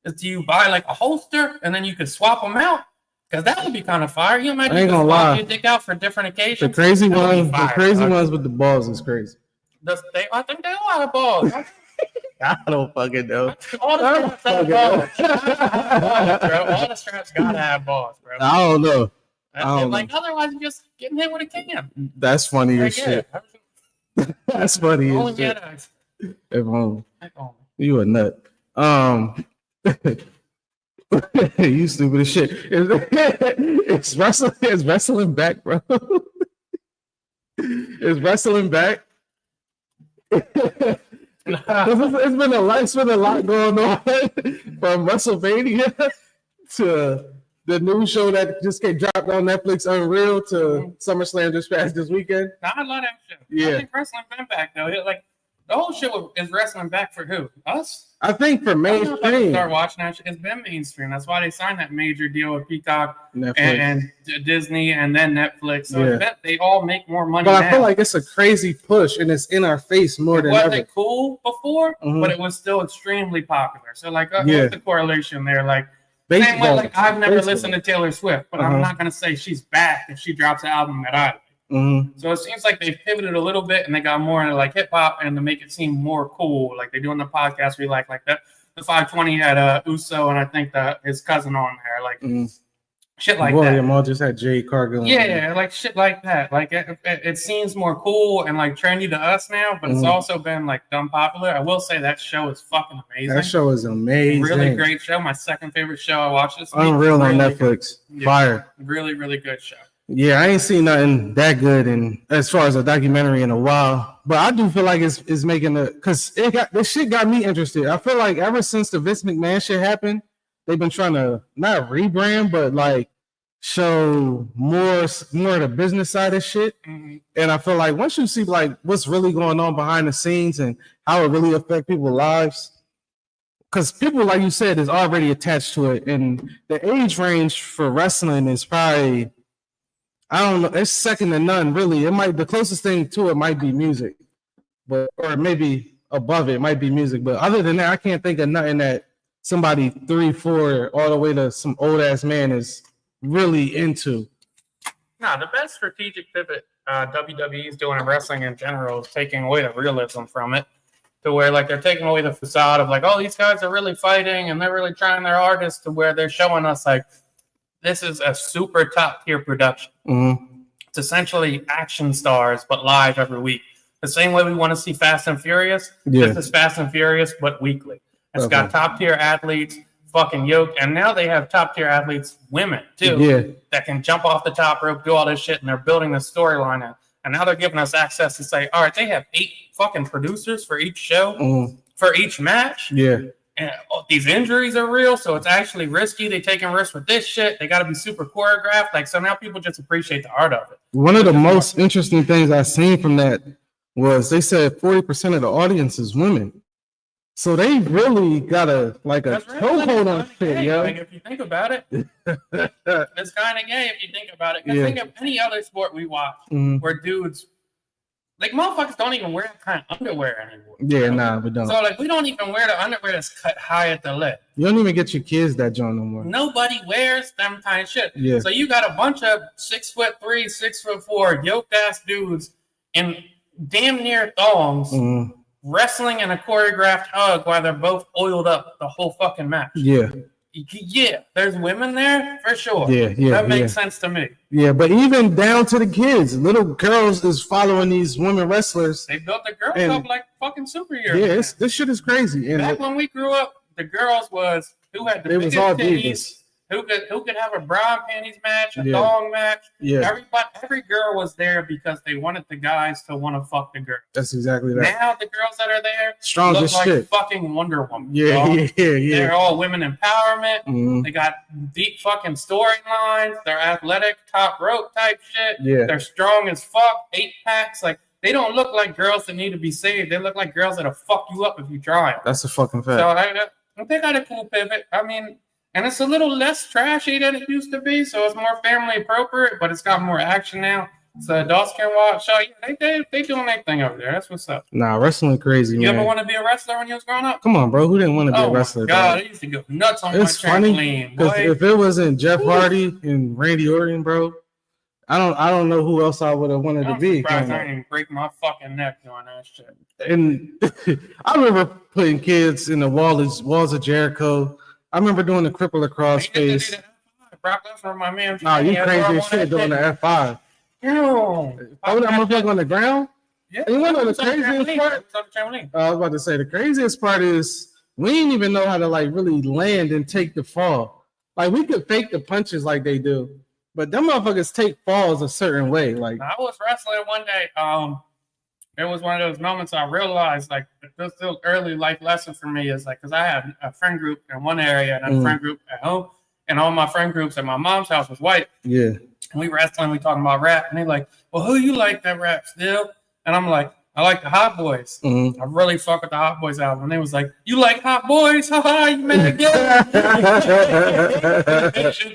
Do you buy like a holster and then you can swap them out? Because that would be kind of fire. You imagine you can swap your dick out for different occasions. The crazy ones with the balls is crazy. I think they all have balls. I don't fucking know. All the straps have balls. All the straps gotta have balls, bro. I don't know. Otherwise, you're just getting hit with a can. That's funny as shit. That's funny as shit. If only. You a nut. You stupid as shit. It's wrestling back, bro. Is wrestling back? It's been a lot going on from WrestleMania to the new show that just got dropped on Netflix, Unreal, to SummerSlam just passed this weekend. I love that show. Yeah. I think wrestling been back though. Like the whole show is wrestling back for who? Us? I think for mainstream. Start watching that shit. It's been mainstream. That's why they signed that major deal with Peacock and Disney and then Netflix. So they all make more money. But I feel like it's a crazy push and it's in our face more than ever. It wasn't cool before, but it was still extremely popular. So like, what's the correlation there? Like, same way, like I've never listened to Taylor Swift, but I'm not gonna say she's back if she drops an album that I like. So it seems like they've pivoted a little bit and they got more into like hip hop and to make it seem more cool. Like they do on the podcast we like that. The 520 had Uso and I think his cousin on there, like shit like that. William just had Jay Cargill. Yeah, like shit like that. Like it seems more cool and like trendy to us now, but it's also been like dumb popular. I will say that show is fucking amazing. That show is amazing. Really great show. My second favorite show I watched this week. Unreal on Netflix. Fire. Really, really good show. Yeah, I ain't seen nothing that good and as far as a documentary in a while. But I do feel like it's making because this shit got me interested. I feel like ever since the Vince McMahon shit happened, they've been trying to not rebrand, but like show more of the business side of shit. And I feel like once you see like what's really going on behind the scenes and how it really affect people's lives, because people, like you said, is already attached to it, and the age range for wrestling is probably, I don't know, it's second to none, really. The closest thing to it might be music, or maybe above it might be music. But other than that, I can't think of nothing that somebody 3, 4, all the way to some old ass man is really into. No, the best strategic pivot WWE is doing in wrestling in general is taking away the realism from it, to where like they're taking away the facade of like, oh, these guys are really fighting and they're really trying their hardest, to where they're showing us like, this is a super top tier production. It's essentially action stars, but live every week. The same way we want to see Fast and Furious. This is Fast and Furious, but weekly. It's got top tier athletes, fucking yoked, and now they have top tier athletes, women too, that can jump off the top rope, do all this shit, and they're building the storyline out. And now they're giving us access to say, all right, they have 8 fucking producers for each show, for each match. And these injuries are real, so it's actually risky. They taking risks with this shit. They got to be super choreographed. Like, so now people just appreciate the art of it. One of the most interesting things I seen from that was they said 40% of the audience is women. So they really got a chokehold on shit, yo. Like if you think about it, it's kind of gay if you think about it. Because think of any other sport we watch where dudes, like motherfuckers don't even wear that kind of underwear anymore. Yeah, nah, we don't. So like we don't even wear the underwear that's cut high at the lip. You don't even get your kids that joint no more. Nobody wears them kind of shit. Yeah. So you got a bunch of 6'3", 6'4", yoked ass dudes in damn near thongs wrestling in a choreographed hug while they're both oiled up the whole fucking match. Yeah. Yeah, there's women there for sure. Yeah. That makes sense to me. Yeah, but even down to the kids, little girls is following these women wrestlers. They built the girls up like fucking superheroes. Yeah, this shit is crazy. And back when we grew up, the girls was who had the biggest titties. Who could have a bra and panties match, a thong match? Yeah. Every girl was there because they wanted the guys to want to fuck the girl. That's exactly that. Now the girls that are there strong look as like shit. Fucking Wonder Woman. Yeah. They're all women empowerment. They got deep fucking storylines. They're athletic, top rope type shit. Yeah. They're strong as fuck. 8-packs. Like they don't look like girls that need to be saved. They look like girls that'll fuck you up if you try. That's a fucking fact. So they got a cool pivot. I mean. And it's a little less trashy than it used to be, so it's more family appropriate, but it's got more action now. So adults can watch. So yeah, they doing their thing over there. That's what's up. Nah, wrestling crazy, man. You ever want to be a wrestler when you was growing up? Come on, bro. Who didn't want to be a wrestler? Oh my God, I used to go nuts on my trampoline. Because if it wasn't Jeff Hardy and Randy Orton, bro, I don't know who else I would have wanted to be. I didn't even break my fucking neck doing that shit. And I remember putting kids in the walls of Jericho. I remember doing the cripple across face. Brock Lesnar, my man. Nah, you crazy as shit doing the F5. Oh, that motherfucker on the ground? Yeah. And you know the craziest part? I was about to say the craziest part is we didn't even know how to like really land and take the fall. Like we could fake the punches like they do, but them motherfuckers take falls a certain way. Like I was wrestling one day. It was one of those moments I realized, like, this still early life lesson for me is like, because I had a friend group in one area and a friend group at home, and all my friend groups at my mom's house was white. Yeah. And we wrestling, we talking about rap, and they like, well, who you like that rap still? And I'm like, I like the Hot Boys. I really fuck with the Hot Boys album. And they was like, you like Hot Boys? Ha you mad again?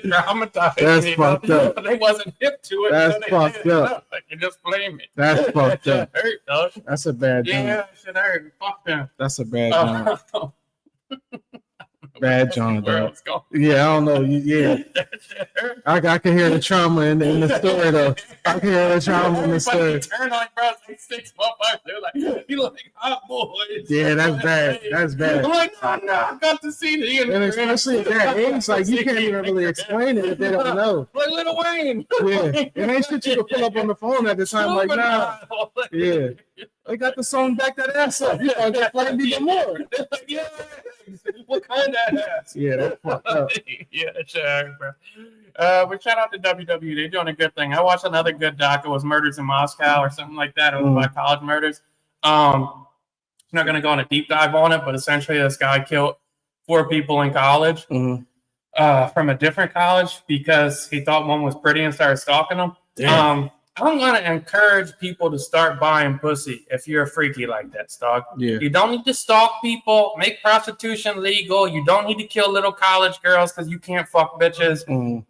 Traumatized. That's fucked up. They wasn't hip to it. That's fucked up. Like, you just blame me. That's fucked up. Hurt, dog. That's a bad joint. Yeah, shit hurt. Fuck them. That's a bad joint. Bad joint, bro. Yeah, I don't know. I can hear the trauma in the story, though. I can hear the trauma in the story. Turn on bro, 6 motherfuckers. They're like, you like Hot Boys. Yeah, that's bad. That's bad. I'm like, no, I got to see the and especially at that age, like you can't even really explain it if they don't know. Like Lil Wayne. Yeah, it ain't shit you can pull up on the phone at the time. Like, nah. Yeah. They got the song Back That Ass Up. You gonna get flamed even more. Yeah. What kind of ass? Yeah, that's fucked up. Yeah, sure, bro. We shout out to WWE. They're doing a good thing. I watched another good doc. It was Murders in Moscow or something like that. It was about college murders. I'm not going to go on a deep dive on it, but essentially this guy killed 4 people in college from a different college because he thought one was pretty and started stalking them. I'm going to encourage people to start buying pussy if you're a freaky like that, dog. Yeah. You don't need to stalk people, make prostitution legal. You don't need to kill little college girls because you can't fuck bitches. $100,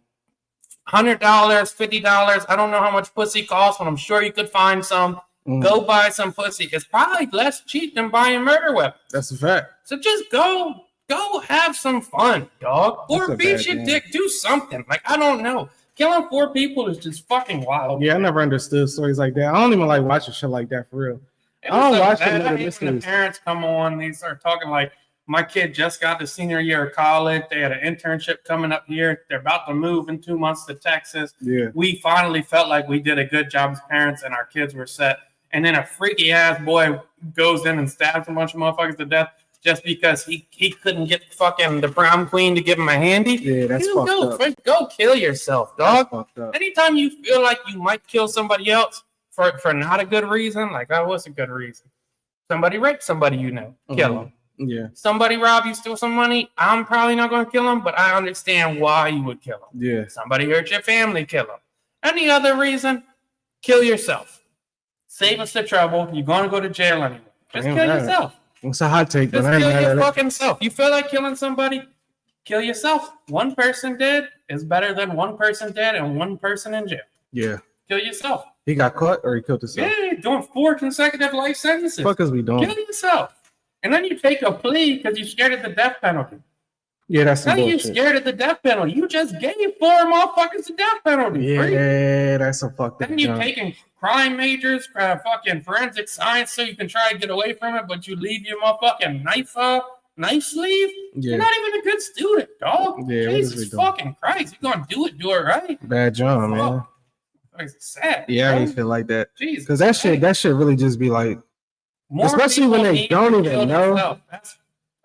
$50. I don't know how much pussy costs, but I'm sure you could find some. Go buy some pussy. It's probably less cheap than buying murder weapons. That's a fact. So just go have some fun, dog. Or beat your dick. Do something. Like, I don't know. Killing 4 people is just fucking wild. Yeah, I never understood stories like that. I don't even like watching shit like that for real. I don't watch the parents come on, they start talking like, my kid just got the senior year of college. They had an internship coming up here. They're about to move in 2 months to Texas. Yeah. We finally felt like we did a good job as parents and our kids were set. And then a freaky ass boy goes in and stabs a bunch of motherfuckers to death just because he couldn't get fucking the prom queen to give him a handy. Yeah, that's fucked up. Go kill yourself, dog. Fucked up. Anytime you feel like you might kill somebody else for not a good reason, like, oh, what's a good reason? Somebody raped somebody you know. Kill them. Yeah. Somebody rob you, steal some money. I'm probably not going to kill them, but I understand why you would kill them. Yeah. Somebody hurt your family, kill them. Any other reason, kill yourself. Save us the trouble. You're going to go to jail anyway. Just kill yourself. It's a hot take, Just but I ain't kill mad your at it. fucking self. You feel like killing somebody? Kill yourself. One person dead is better than one person dead and one person in jail. Yeah. Kill yourself. He got caught or he killed himself? Yeah, doing 4 consecutive life sentences. Fuck is we doing? Kill yourself. And then you take a plea because you're scared of the death penalty. Yeah, that's some Now you bullshit. scared of the death penalty. You just gave 4 motherfuckers the death penalty. Yeah, that's some fucked up. Then you taking crime majors, fucking forensic science, so you can try to get away from it, but you leave your motherfucking knife sleeve. Yeah. You're not even a good student, dog. Yeah, Jesus fucking Christ, you're gonna do it right. Bad job, man. It's sad. Yeah, bro. I feel like that. Jesus, because that shit really just be like, more especially when they don't even know. That's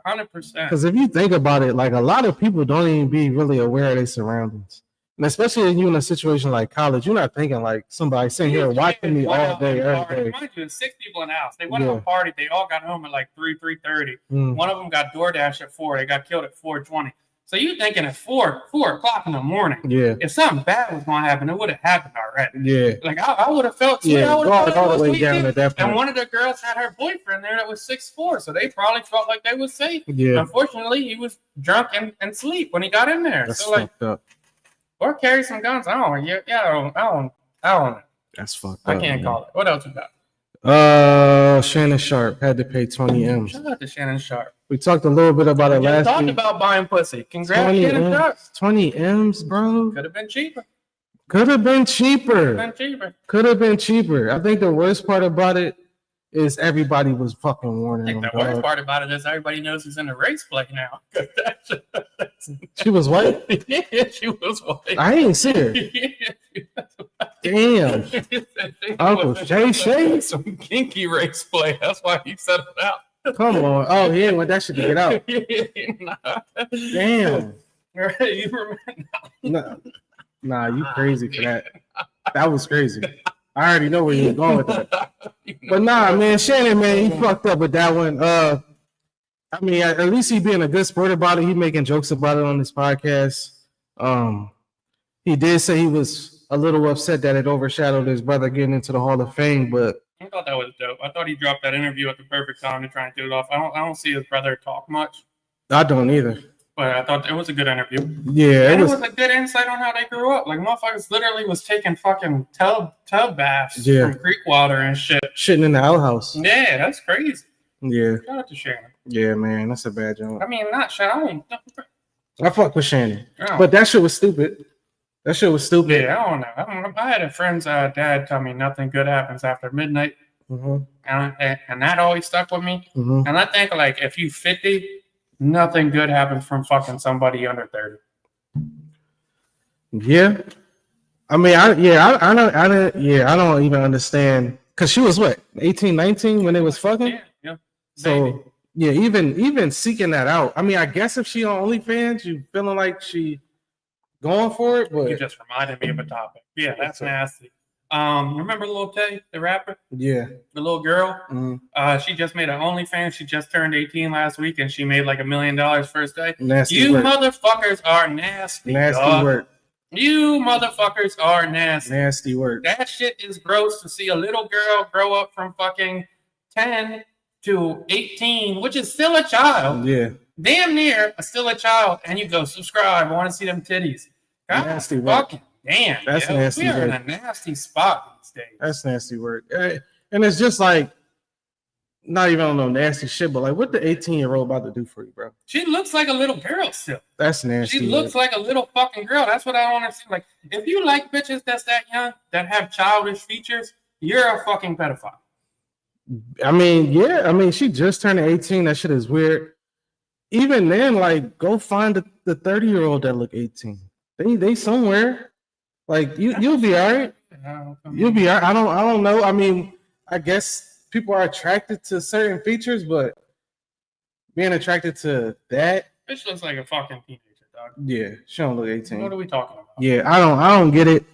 100%. Because if you think about it, like a lot of people don't even be really aware of their surroundings. And especially if you're in a situation like college, you're not thinking like somebody sitting here watching me all day, every day. Mind you, 6 people in the house. They went to a party. They all got home at like 3:30. One of them got DoorDash at 4. They got killed at 4:20. So you thinking at 4 o'clock in the morning? Yeah. If something bad was going to happen, it would have happened already. Yeah. Like I would have felt. Yeah. All the way down at that point. And one of the girls had her boyfriend there that was 6'4", so they probably felt like they was safe. Yeah. Unfortunately, he was drunk and asleep when he got in there. That's so like, fucked up. Or carry some guns. I don't know. That's fucked up. I can't call it. What else you got? Shannon Sharp had to pay 20 M's. Shout out to Shannon Sharp. We talked a little bit about it last week. Talked about buying pussy. Congrats, 20 Shannon M's, Sharp. 20 M's, bro. Could have been cheaper. Could have been cheaper. Could have been cheaper. I think the worst part about it is everybody was fucking warning him. The worst part about it is everybody knows he's in the race play now. She was white? Yeah, she was white. I ain't see her. Damn. Uncle Shay. Some kinky race play. That's why he set it out. Come on. Oh, he ain't want that shit to get out. Damn. You remember? Nah, you crazy for that. That was crazy. I already know where you was going with that. But nah, man, Shannon, man, he fucked up with that one. I mean, at least he being a good sport about it. He making jokes about it on his podcast. He did say he was a little upset that it overshadowed his brother getting into the Hall of Fame, but I thought that was dope. I thought he dropped that interview at the perfect time to try and get it off. I don't see his brother talk much. I don't either. But I thought it was a good interview. Yeah, and it was a good insight on how they grew up. Like motherfuckers literally was taking fucking tub baths from creek water and shit. Shitting in the outhouse. Yeah, that's crazy. Yeah. Shout out to Shannon. Yeah, man, that's a bad joke. I mean, not Shannon. I fuck with Shannon. But that shit was stupid. Yeah, I don't know. I had a friend's dad tell me nothing good happens after midnight. Mm-hmm. And that always stuck with me. Mm-hmm. And I think like if you 50, nothing good happens from fucking somebody under 30. Yeah. I mean, I don't even understand. Cause she was what, 18, 19 when they was fucking? Yeah. So yeah, even seeking that out. I mean, I guess if she on OnlyFans, you feeling like she going for it, but you just reminded me of a topic. Yeah, that's nasty. Remember Lil Tay, the rapper? Yeah. The little girl? Mm-hmm. She just made an OnlyFans. She just turned 18 last week and she made like $1 million first day. Nasty work. Motherfuckers are nasty. Nasty work. You motherfuckers are nasty. Nasty work. That shit is gross to see a little girl grow up from fucking 10 to 18, which is still a child. Yeah. Damn near still a child. And you go, subscribe. I want to see them titties. God, nasty work. Damn. That's nasty we are work. in a nasty spot these days. That's nasty work. And it's just like, not even on no nasty shit, but like what the 18-year-old about to do for you, bro? She looks like a little girl still. That's nasty. She looks like a little fucking girl. That's what I want to see. Like, if you like bitches that's that young, that have childish features, you're a fucking pedophile. I mean, yeah. I mean, she just turned 18. That shit is weird. Even then, like, go find the 30-year-old that look 18. They somewhere. Like, you'll be all right. You'll be all right. I don't know. I mean, I guess people are attracted to certain features, but being attracted to that, bitch looks like a fucking teenager, dog. Yeah, she don't look 18. What are we talking about? Yeah, I don't get it.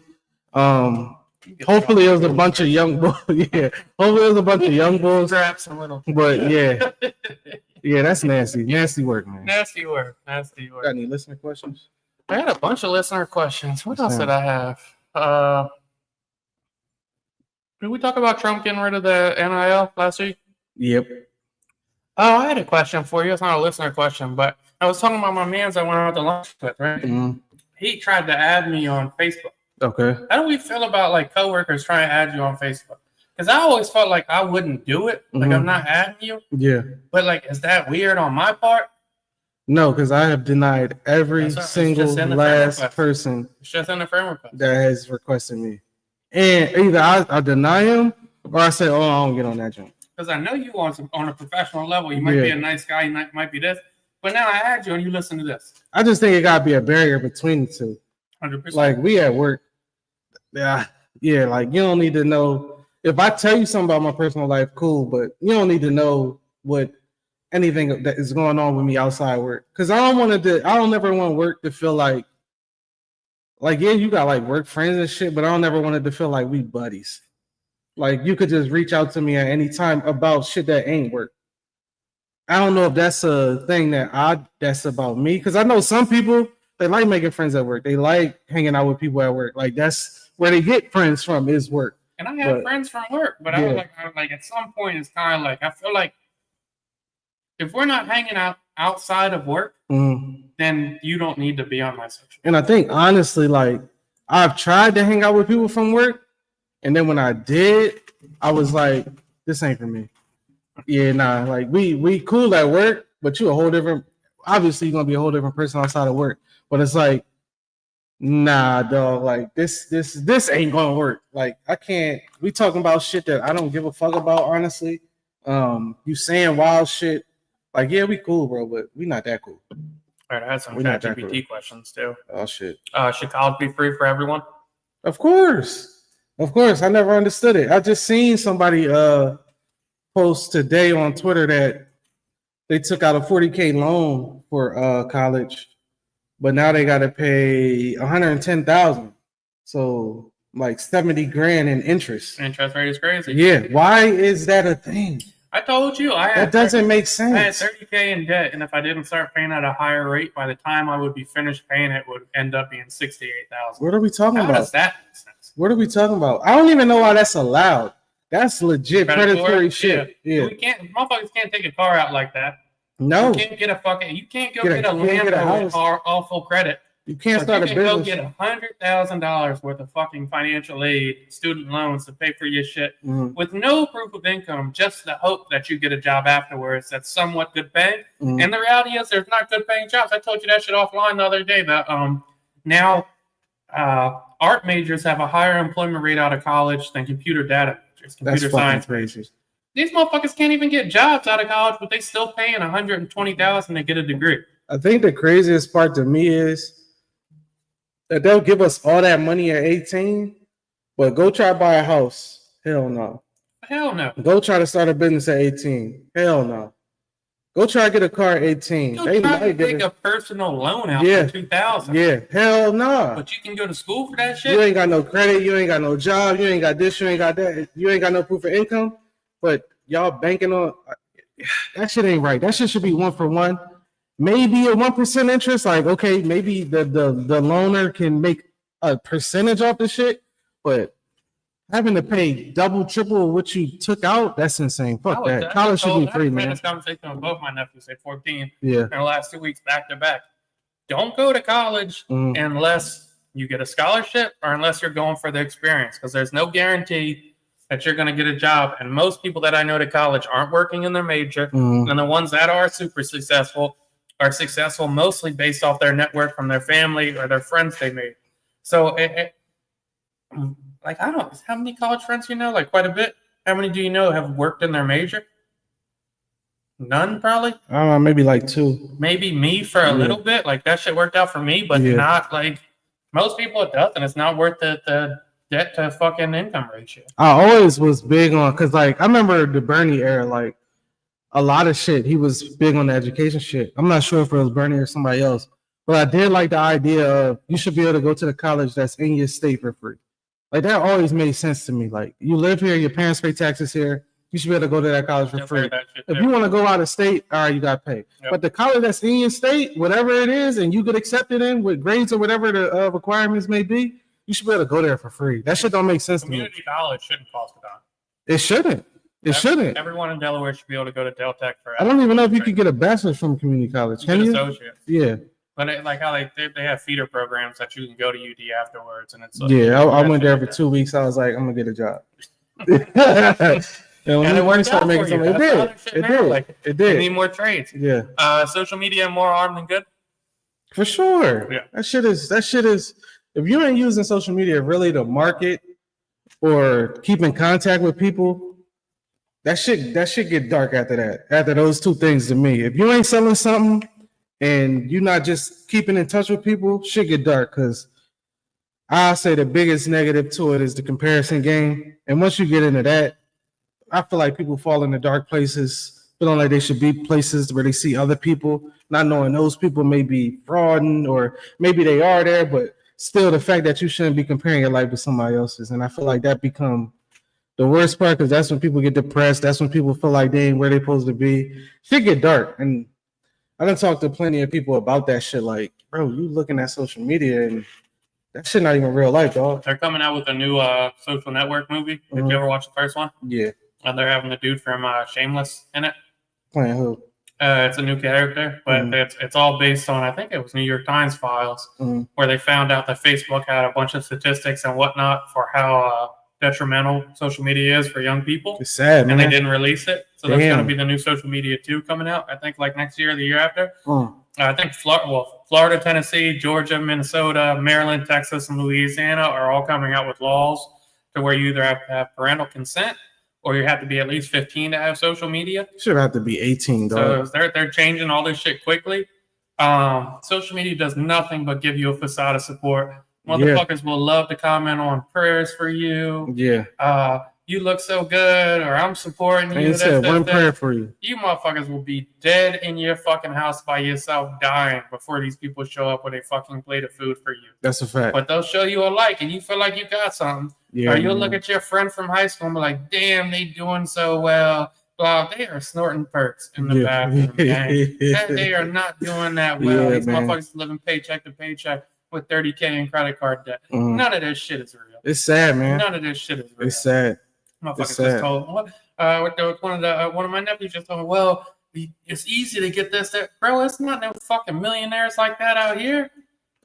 Hopefully it was a bunch of young boys. Yeah, hopefully it was a bunch of young boys. Perhaps a little. But yeah, yeah, that's nasty. Nasty work, man. Nasty work. Got any listener questions? I had a bunch of listener questions. What else did I have? Did we talk about Trump getting rid of the NIL last week? Yep. Oh, I had a question for you. It's not a listener question, but I was talking about my mans I went out to lunch with, right? Mm-hmm. He tried to add me on Facebook. Okay. How do we feel about like coworkers trying to add you on Facebook? Because I always felt like I wouldn't do it. Like I'm not adding you. Yeah. But like, is that weird on my part? No, because I have denied every single last person it's just in the friend request that has requested me. And either I deny him or I say, oh, I don't get on that jump. Because I know you on a professional level. You might be a nice guy. You might be this. But now I add you and you listen to this. I just think it got to be a barrier between the two. 100%. Like we at work. Yeah, like you don't need to know. If I tell you something about my personal life, cool, but you don't need to know what anything that is going on with me outside work. Because I don't ever want work to feel like yeah, you got like work friends and shit, but I don't ever want it to feel like we buddies. Like you could just reach out to me at any time about shit that ain't work. I don't know if that's a thing that's about me, because I know some people, they like making friends at work. They like hanging out with people at work. Like that's where they get friends from is work. And I have friends from work, but I was like at some point it's kind of like I feel like if we're not hanging out outside of work, then you don't need to be on my social. And I think honestly, like I've tried to hang out with people from work, and then when I did, I was like, this ain't for me. Yeah, nah, like we cool at work, but you a whole different. Obviously, you're gonna be a whole different person outside of work. But it's like, nah, dog. Like this ain't gonna work. Like I can't. We talking about shit that I don't give a fuck about. Honestly, you saying wild shit. Like yeah, we cool, bro, but we not that cool. All right, I had some ChatGPT questions too. Oh shit. Should college be free for everyone? Of course. I never understood it. I just seen somebody post today on Twitter that they took out a $40,000 loan for college, but now they got to pay $110,000. So like $70,000 in interest. Interest rate is crazy. Yeah, why is that a thing? I told you that doesn't make sense. I had $30,000 in debt, and if I didn't start paying at a higher rate, by the time I would be finished paying it, would end up being $68,000. What are we talking about? How does that make sense? What are we talking about? I don't even know why that's allowed. That's legit predatory shit. Yeah. Motherfuckers can't take a car out like that. No. You can't get a land car all full credit. You can't start a business. You can go get $100,000 worth of fucking financial aid, student loans to pay for your shit with no proof of income, just the hope that you get a job afterwards that's somewhat good paying. And the reality is there's not good paying jobs. I told you that shit offline the other day that now art majors have a higher employment rate out of college than computer data majors, computer science majors. These motherfuckers can't even get jobs out of college, but they still paying $120,000 to get a degree. I think the craziest part to me is that they'll give us all that money at 18, but go try to buy a house. Hell no. Hell no. Go try to start a business at 18. Hell no. Go try to get a car at 18. Go try to take a personal loan out for $2,000. Yeah, hell no. But you can go to school for that shit. You ain't got no credit. You ain't got no job. You ain't got this. You ain't got that. You ain't got no proof of income. But y'all banking on that shit ain't right. That shit should be 1 for 1. Maybe a 1% interest. Like, okay, maybe the loaner can make a percentage off the shit, but having to pay double, triple what you took out, that's insane. Fuck that. College should be free, man. I had this conversation with both my nephews, say 14, in the last 2 weeks back to back. Don't go to college unless you get a scholarship or unless you're going for the experience, because there's no guarantee that you're going to get a job. And most people that I know to college aren't working in their major. And the ones that are super successful are successful mostly based off their network from their family or their friends they made. So, like, I don't know, how many college friends you know? Like, quite a bit. How many do you know have worked in their major? None, probably. Maybe like 2. Maybe me for a little bit. Like, that shit worked out for me, but not like most people. It doesn't. It's not worth the debt to fucking income ratio. I always was big on, because like I remember the Bernie era, like a lot of shit. He was big on the education shit. I'm not sure if it was Bernie or somebody else, but I did like the idea of you should be able to go to the college that's in your state for free. Like that always made sense to me. Like you live here, your parents pay taxes here. You should be able to go to that college for free. If you want to go out of state, all right, you got to pay. Yep. But the college that's in your state, whatever it is, and you get accepted in with grades or whatever the requirements may be, you should be able to go there for free. That shit don't make sense to me. Community college shouldn't cost a dime. It shouldn't. It shouldn't. Everyone in Delaware should be able to go to Del Tech for. I don't even know if you could get a bachelor's from community college. Can you? Associate. Yeah. But like how they have feeder programs that you can go to UD afterwards, and it's like, I went there for 2 weeks. I was like, I'm gonna get a job. And it worked out for you. It did. You need more trades. Yeah. Social media more harm than good. For sure. Yeah. That shit is. If you ain't using social media really to market or keep in contact with people, that shit get dark after that. After those two things to me, if you ain't selling something and you're not just keeping in touch with people, shit get dark. Because I'll say the biggest negative to it is the comparison game. And once you get into that, I feel like people fall into dark places, feeling like they should be places where they see other people, not knowing those people may be frauding or maybe they are there, but still the fact that you shouldn't be comparing your life with somebody else's. And I feel like that become the worst part, because that's when people get depressed. That's when people feel like they ain't where they're supposed to be. Shit get dark. And I done talked to plenty of people about that shit. Like, bro, you looking at social media and that shit not even real life, dog. They're coming out with a new Social Network movie. Did you ever watch the first one? Yeah. And they're having the dude from Shameless in it. Playing who? It's a new character, but it's all based on, I think it was New York Times files, where they found out that Facebook had a bunch of statistics and whatnot for how detrimental social media is for young people. It's sad, man. And they didn't release it. So that's going to be the new Social Media 2 coming out, I think, like next year or the year after. I think Florida, Tennessee, Georgia, Minnesota, Maryland, Texas, and Louisiana are all coming out with laws to where you either have to have parental consent or you have to be at least 15 to have social media. Should have to be 18, dog. So they're changing all this shit quickly. Social media does nothing but give you a facade of support. Motherfuckers will love to comment on prayers for you. Yeah. You look so good, or I'm supporting you. I said one prayer for you. You motherfuckers will be dead in your fucking house by yourself, dying before these people show up with a fucking plate of food for you. That's a fact. But they'll show you a like, and you feel like you got something. Yeah, or you'll look at your friend from high school and be like, damn, they doing so well. Blah, they are snorting perks in the bathroom, gang. They are not doing that well. These motherfuckers living paycheck to paycheck with $30K in credit card debt. None of this shit is real. It's sad, man. None of this shit is real. It's sad. Motherfuckers just told one of my nephews just told me, well, it's easy to get this. Bro, it's not no fucking millionaires like that out here.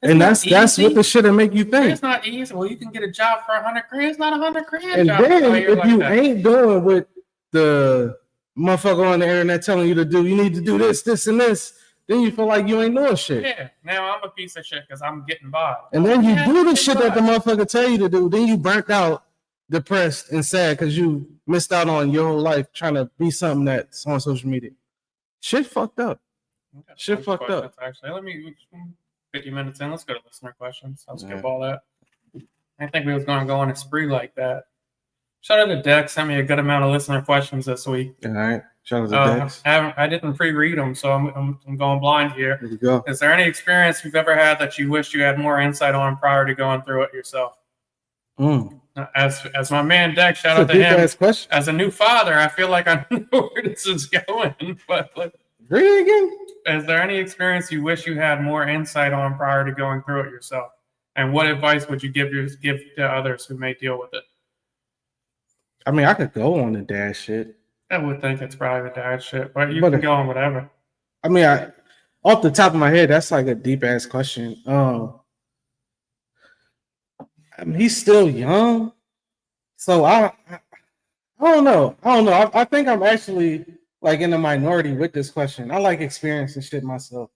And that's what the shit that make you think. It's not easy. Well, you can get a job for $100 grand. It's not $100 grand. And job then if like you that. ain't doing what the motherfucker on the internet telling you to do, you need to do this, this, and this. Then you feel like you ain't doing shit. Yeah. Now I'm a piece of shit because I'm getting by. And then you do the shit that the motherfucker tell you to do. Then you burnt out, depressed, and sad because you missed out on your whole life trying to be something that's on social media. Shit fucked up. Shit fucked up. Actually, let me 50 minutes in. Let's go to listener questions. I'll skip all that. I think we was going to go on a spree like that. Shout out to Dex. Sent me a good amount of listener questions this week. All right. Shout out to Dex. I didn't pre-read them, so I'm going blind here. Here we go. Is there any experience you've ever had that you wish you had more insight on prior to going through it yourself? As my man Dex, shout out to him. As a new father, I feel like I know where this is going. But read it again. Is there any experience you wish you had more insight on prior to going through it yourself? And what advice would you give to others who may deal with it? I mean, I could go on the dad shit. I would think it's probably the dad shit, but you can go on whatever. I mean, off the top of my head, that's like a deep ass question. I mean, he's still young, so I don't know. I think I'm actually like in the minority with this question. I like experiencing shit myself,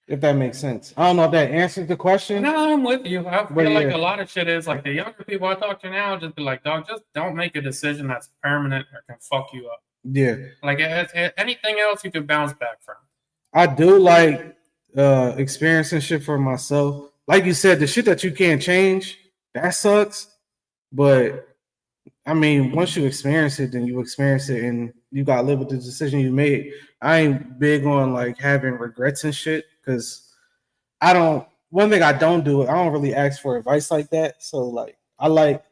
if that makes sense. I don't know if that answers the question. No, I'm with you. I feel like a lot of shit is like the younger people I talk to now just be like, dog, just don't make a decision that's permanent or can fuck you up. Yeah. Like anything else you could bounce back from. I do like experiencing shit for myself. Like you said, the shit that you can't change, that sucks. But I mean, once you experience it, then you experience it and you gotta live with the decision you made. I ain't big on like having regrets and shit because one thing I don't do, I don't really ask for advice like that. So like I like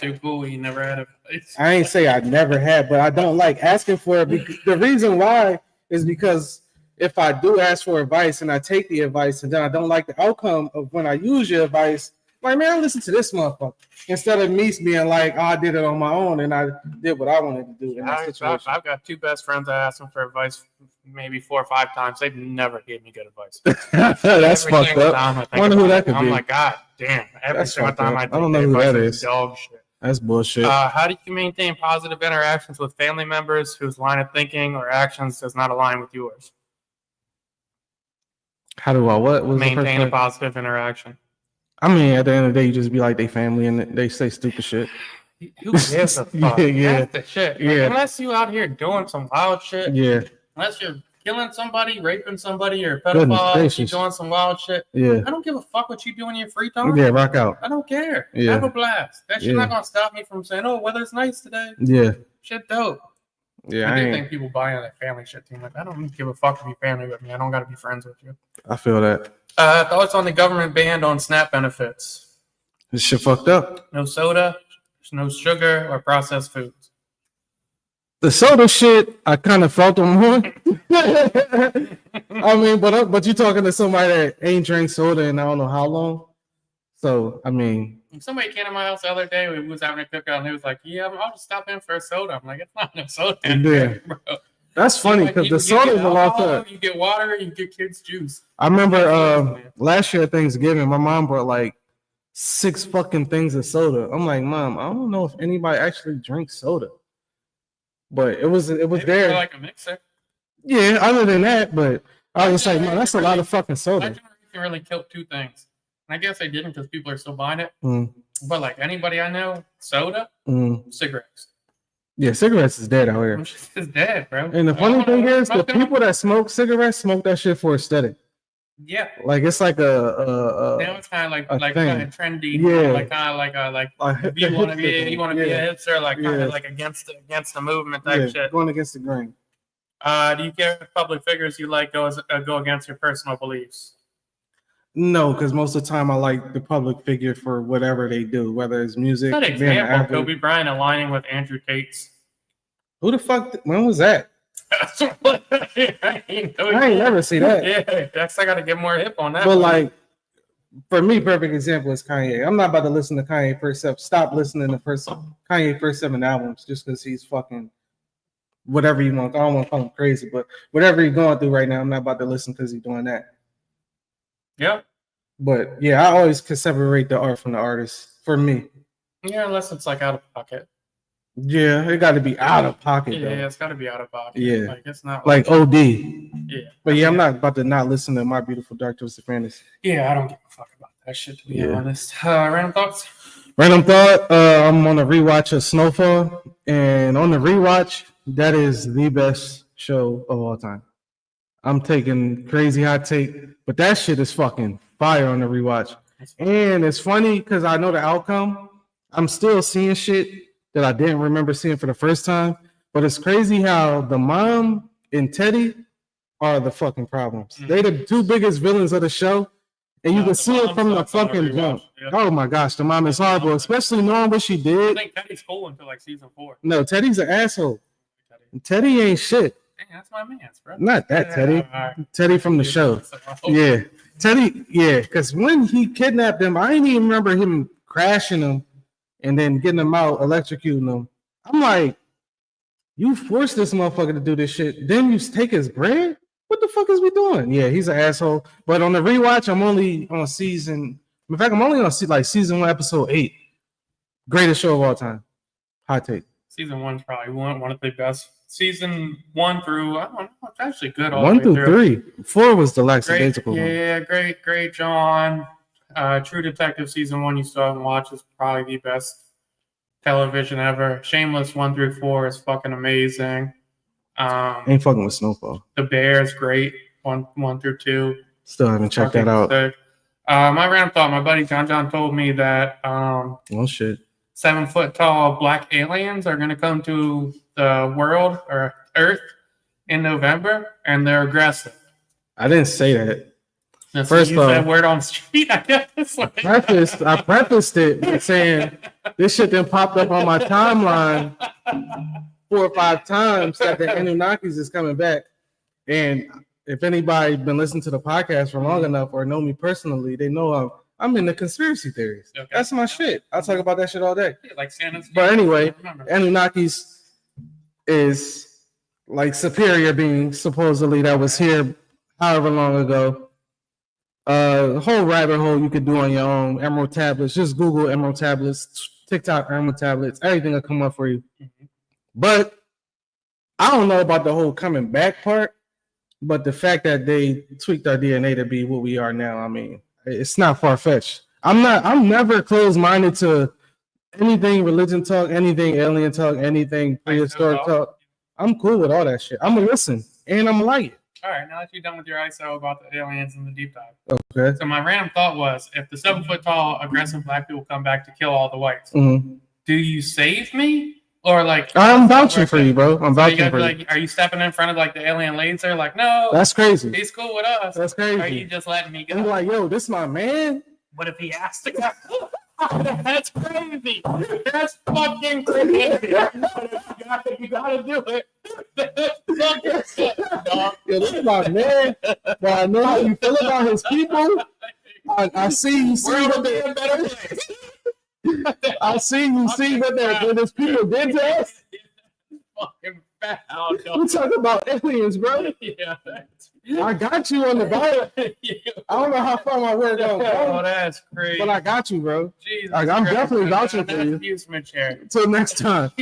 too cool. You never had advice. I ain't say I never had, but I don't like asking for it. The reason why is because if I do ask for advice and I take the advice and then I don't like the outcome of when I use your advice, Like, man, I listen to this motherfucker instead of me being like, oh, I did it on my own and I did what I wanted to do in that situation. I've got two best friends. I asked them for advice maybe 4 or 5 times. They've never gave me good advice. That's fucked up. I wonder who that could be. I'm like, God damn! Every single time I don't know who that is. Dog shit. That's bullshit. How do you maintain positive interactions with family members whose line of thinking or actions does not align with yours? How do I what? Maintain a positive interaction. I mean, at the end of the day, you just be like they family and they say stupid shit. Who gives a fuck? Yeah. That's the shit. Yeah. Like, unless you out here doing some wild shit. Yeah. Unless you're killing somebody, raping somebody, or a pedophile, you're doing some wild shit. Yeah. I don't give a fuck what you do in your free time. Yeah, rock out. I don't care. Yeah. Have a blast. That shit's not gonna stop me from saying, "Oh, weather's nice today." Yeah. Shit dope. Yeah, I do think people buy into that family shit too. Like, I don't give a fuck if you're family with me. I don't got to be friends with you. I feel that. Thoughts on the government ban on SNAP benefits? This shit fucked up. No soda, no sugar, or processed foods. The soda shit, I kind of felt them more. I mean, but you're talking to somebody that ain't drank soda in I don't know how long. So, I mean. Somebody came to my house the other day. We was having a cookout, and he was like, "Yeah, I'll just stop in for a soda." I'm like, "It's not no soda." Yeah. Bro. That's funny because the soda's a lot of. You get water, you get kids' juice. I remember last year at Thanksgiving, my mom brought like 6 fucking things of soda. I'm like, Mom, I don't know if anybody actually drinks soda. But it was Maybe there. Like a mixer. Yeah, other than that, but I was like, man, that's a lot of fucking soda. My generation really killed 2 things. And I guess they didn't because people are still buying it. Mm. But like anybody I know, soda, cigarettes. Yeah, cigarettes is dead out here. It's dead, bro. And the funny thing is, the people that smoke cigarettes smoke that shit for aesthetic. Yeah. Like it's like now it's kind of like kind of trendy. Yeah. Like kind of like you want to be a hipster, like kind of like against the movement type shit. Going against the grain. Do you care if public figures you like go against your personal beliefs? No, because most of the time I like the public figure for whatever they do, whether it's music. That example, Kobe Bryant aligning with Andrew Tate's. Who the fuck? When was that? I ain't never see that. Yeah, I got to get more hip on that. But like, for me, perfect example is Kanye. I'm not about to listen to Kanye first. Stop listening to Kanye first 7 albums just because he's fucking whatever you want. I don't want to call him crazy, but whatever he's going through right now, I'm not about to listen because he's doing that. Yep. But yeah, I always can separate the art from the artist for me. Yeah, unless it's like out of pocket. Yeah, it got to be out of pocket. Yeah, though. It's got to be out of pocket. Yeah, like it's not like OD. Yeah, but yeah, I'm not about to not listen to My Beautiful Dark Twisted Fantasy. Yeah, I don't give a fuck about that shit to be honest. Random thoughts. Random thought. I'm on a rewatch of Snowfall, and on the rewatch, that is the best show of all time. I'm taking crazy hot take, but that shit is fucking fire on the rewatch. And it's funny because I know the outcome. I'm still seeing shit that I didn't remember seeing for the first time. But it's crazy how the mom and Teddy are the fucking problems. They the 2 biggest villains of the show. And you can see it from the fucking jump. Yeah. Oh my gosh, the mom is horrible, especially knowing what she did. I think Teddy's cool until like season 4. No, Teddy's an asshole. Teddy ain't shit. Dang, that's my man's, bro. Not that Teddy. Teddy from the show. Yeah. Teddy, yeah, because when he kidnapped him, I didn't even remember him crashing him and then getting him out, electrocuting him. I'm like, you forced this motherfucker to do this shit. Then you take his bread? What the fuck is we doing? Yeah, he's an asshole. But on the rewatch, I'm only on season 1, episode 8. Greatest show of all time. Hot take. Season 1's probably one of the best. Season 1 through, I don't know, it's actually good. 1 through 3. 4 was the lackadaisical one. Yeah, great, Jon. True Detective season 1 you still haven't watched is probably the best television ever. Shameless 1 through 4 is fucking amazing. Ain't fucking with Snowfall. The Bear is great. 1 through 2. Still haven't checked that out. Sick. My random thought, my buddy John told me that well shit. 7-foot tall black aliens are gonna come to the world or Earth in November, and they're aggressive. I didn't say that. That's First of all, that word on the street. I guess. I prefaced it by saying this shit then popped up on my timeline 4 or 5 times that the Anunnakis is coming back. And if anybody been listening to the podcast for long enough or know me personally, they know I'm into conspiracy theories. Okay. That's my shit. I talk about that shit all day. Like Santa's. But anyway, Anunnakis is like superior beings, supposedly, that was here however long ago. The whole rabbit hole you could do on your own. Emerald tablets. Just Google emerald tablets, TikTok emerald tablets. Everything will come up for you. Mm-hmm. But I don't know about the whole coming back part. But the fact that they tweaked our DNA to be what we are now, I mean, it's not far-fetched. I'm never closed-minded to anything religion talk, anything alien talk, anything prehistoric talk. I'm cool with all that shit. I'm gonna listen and I'm gonna like it. All right, now that you're done with your ISO about the aliens and the deep dive. Okay. So my random thought was, if the 7-foot-tall aggressive black people come back to kill all the whites, do you save me? Or like I'm vouching for you, bro. I'm vouching for you. Like, are you stepping in front of like the alien laser? Like, no, that's crazy. He's cool with us. That's crazy. Or are you just letting me go? I'm like, yo, this my man. What if he has to go? That's crazy. That's fucking crazy. You gotta do it. That's fucking shit, dog. Yeah, this is my man. But I know how you feel about his people. I see you. We're gonna be in a better place. I see what his people did to us. Fucking foul, dog. We talk about aliens, bro. Yeah. I got you on the ball. I don't know how far my word goes. Oh, that's crazy. But I got you, bro. Jesus I'm definitely vouching for you. Until Till next time.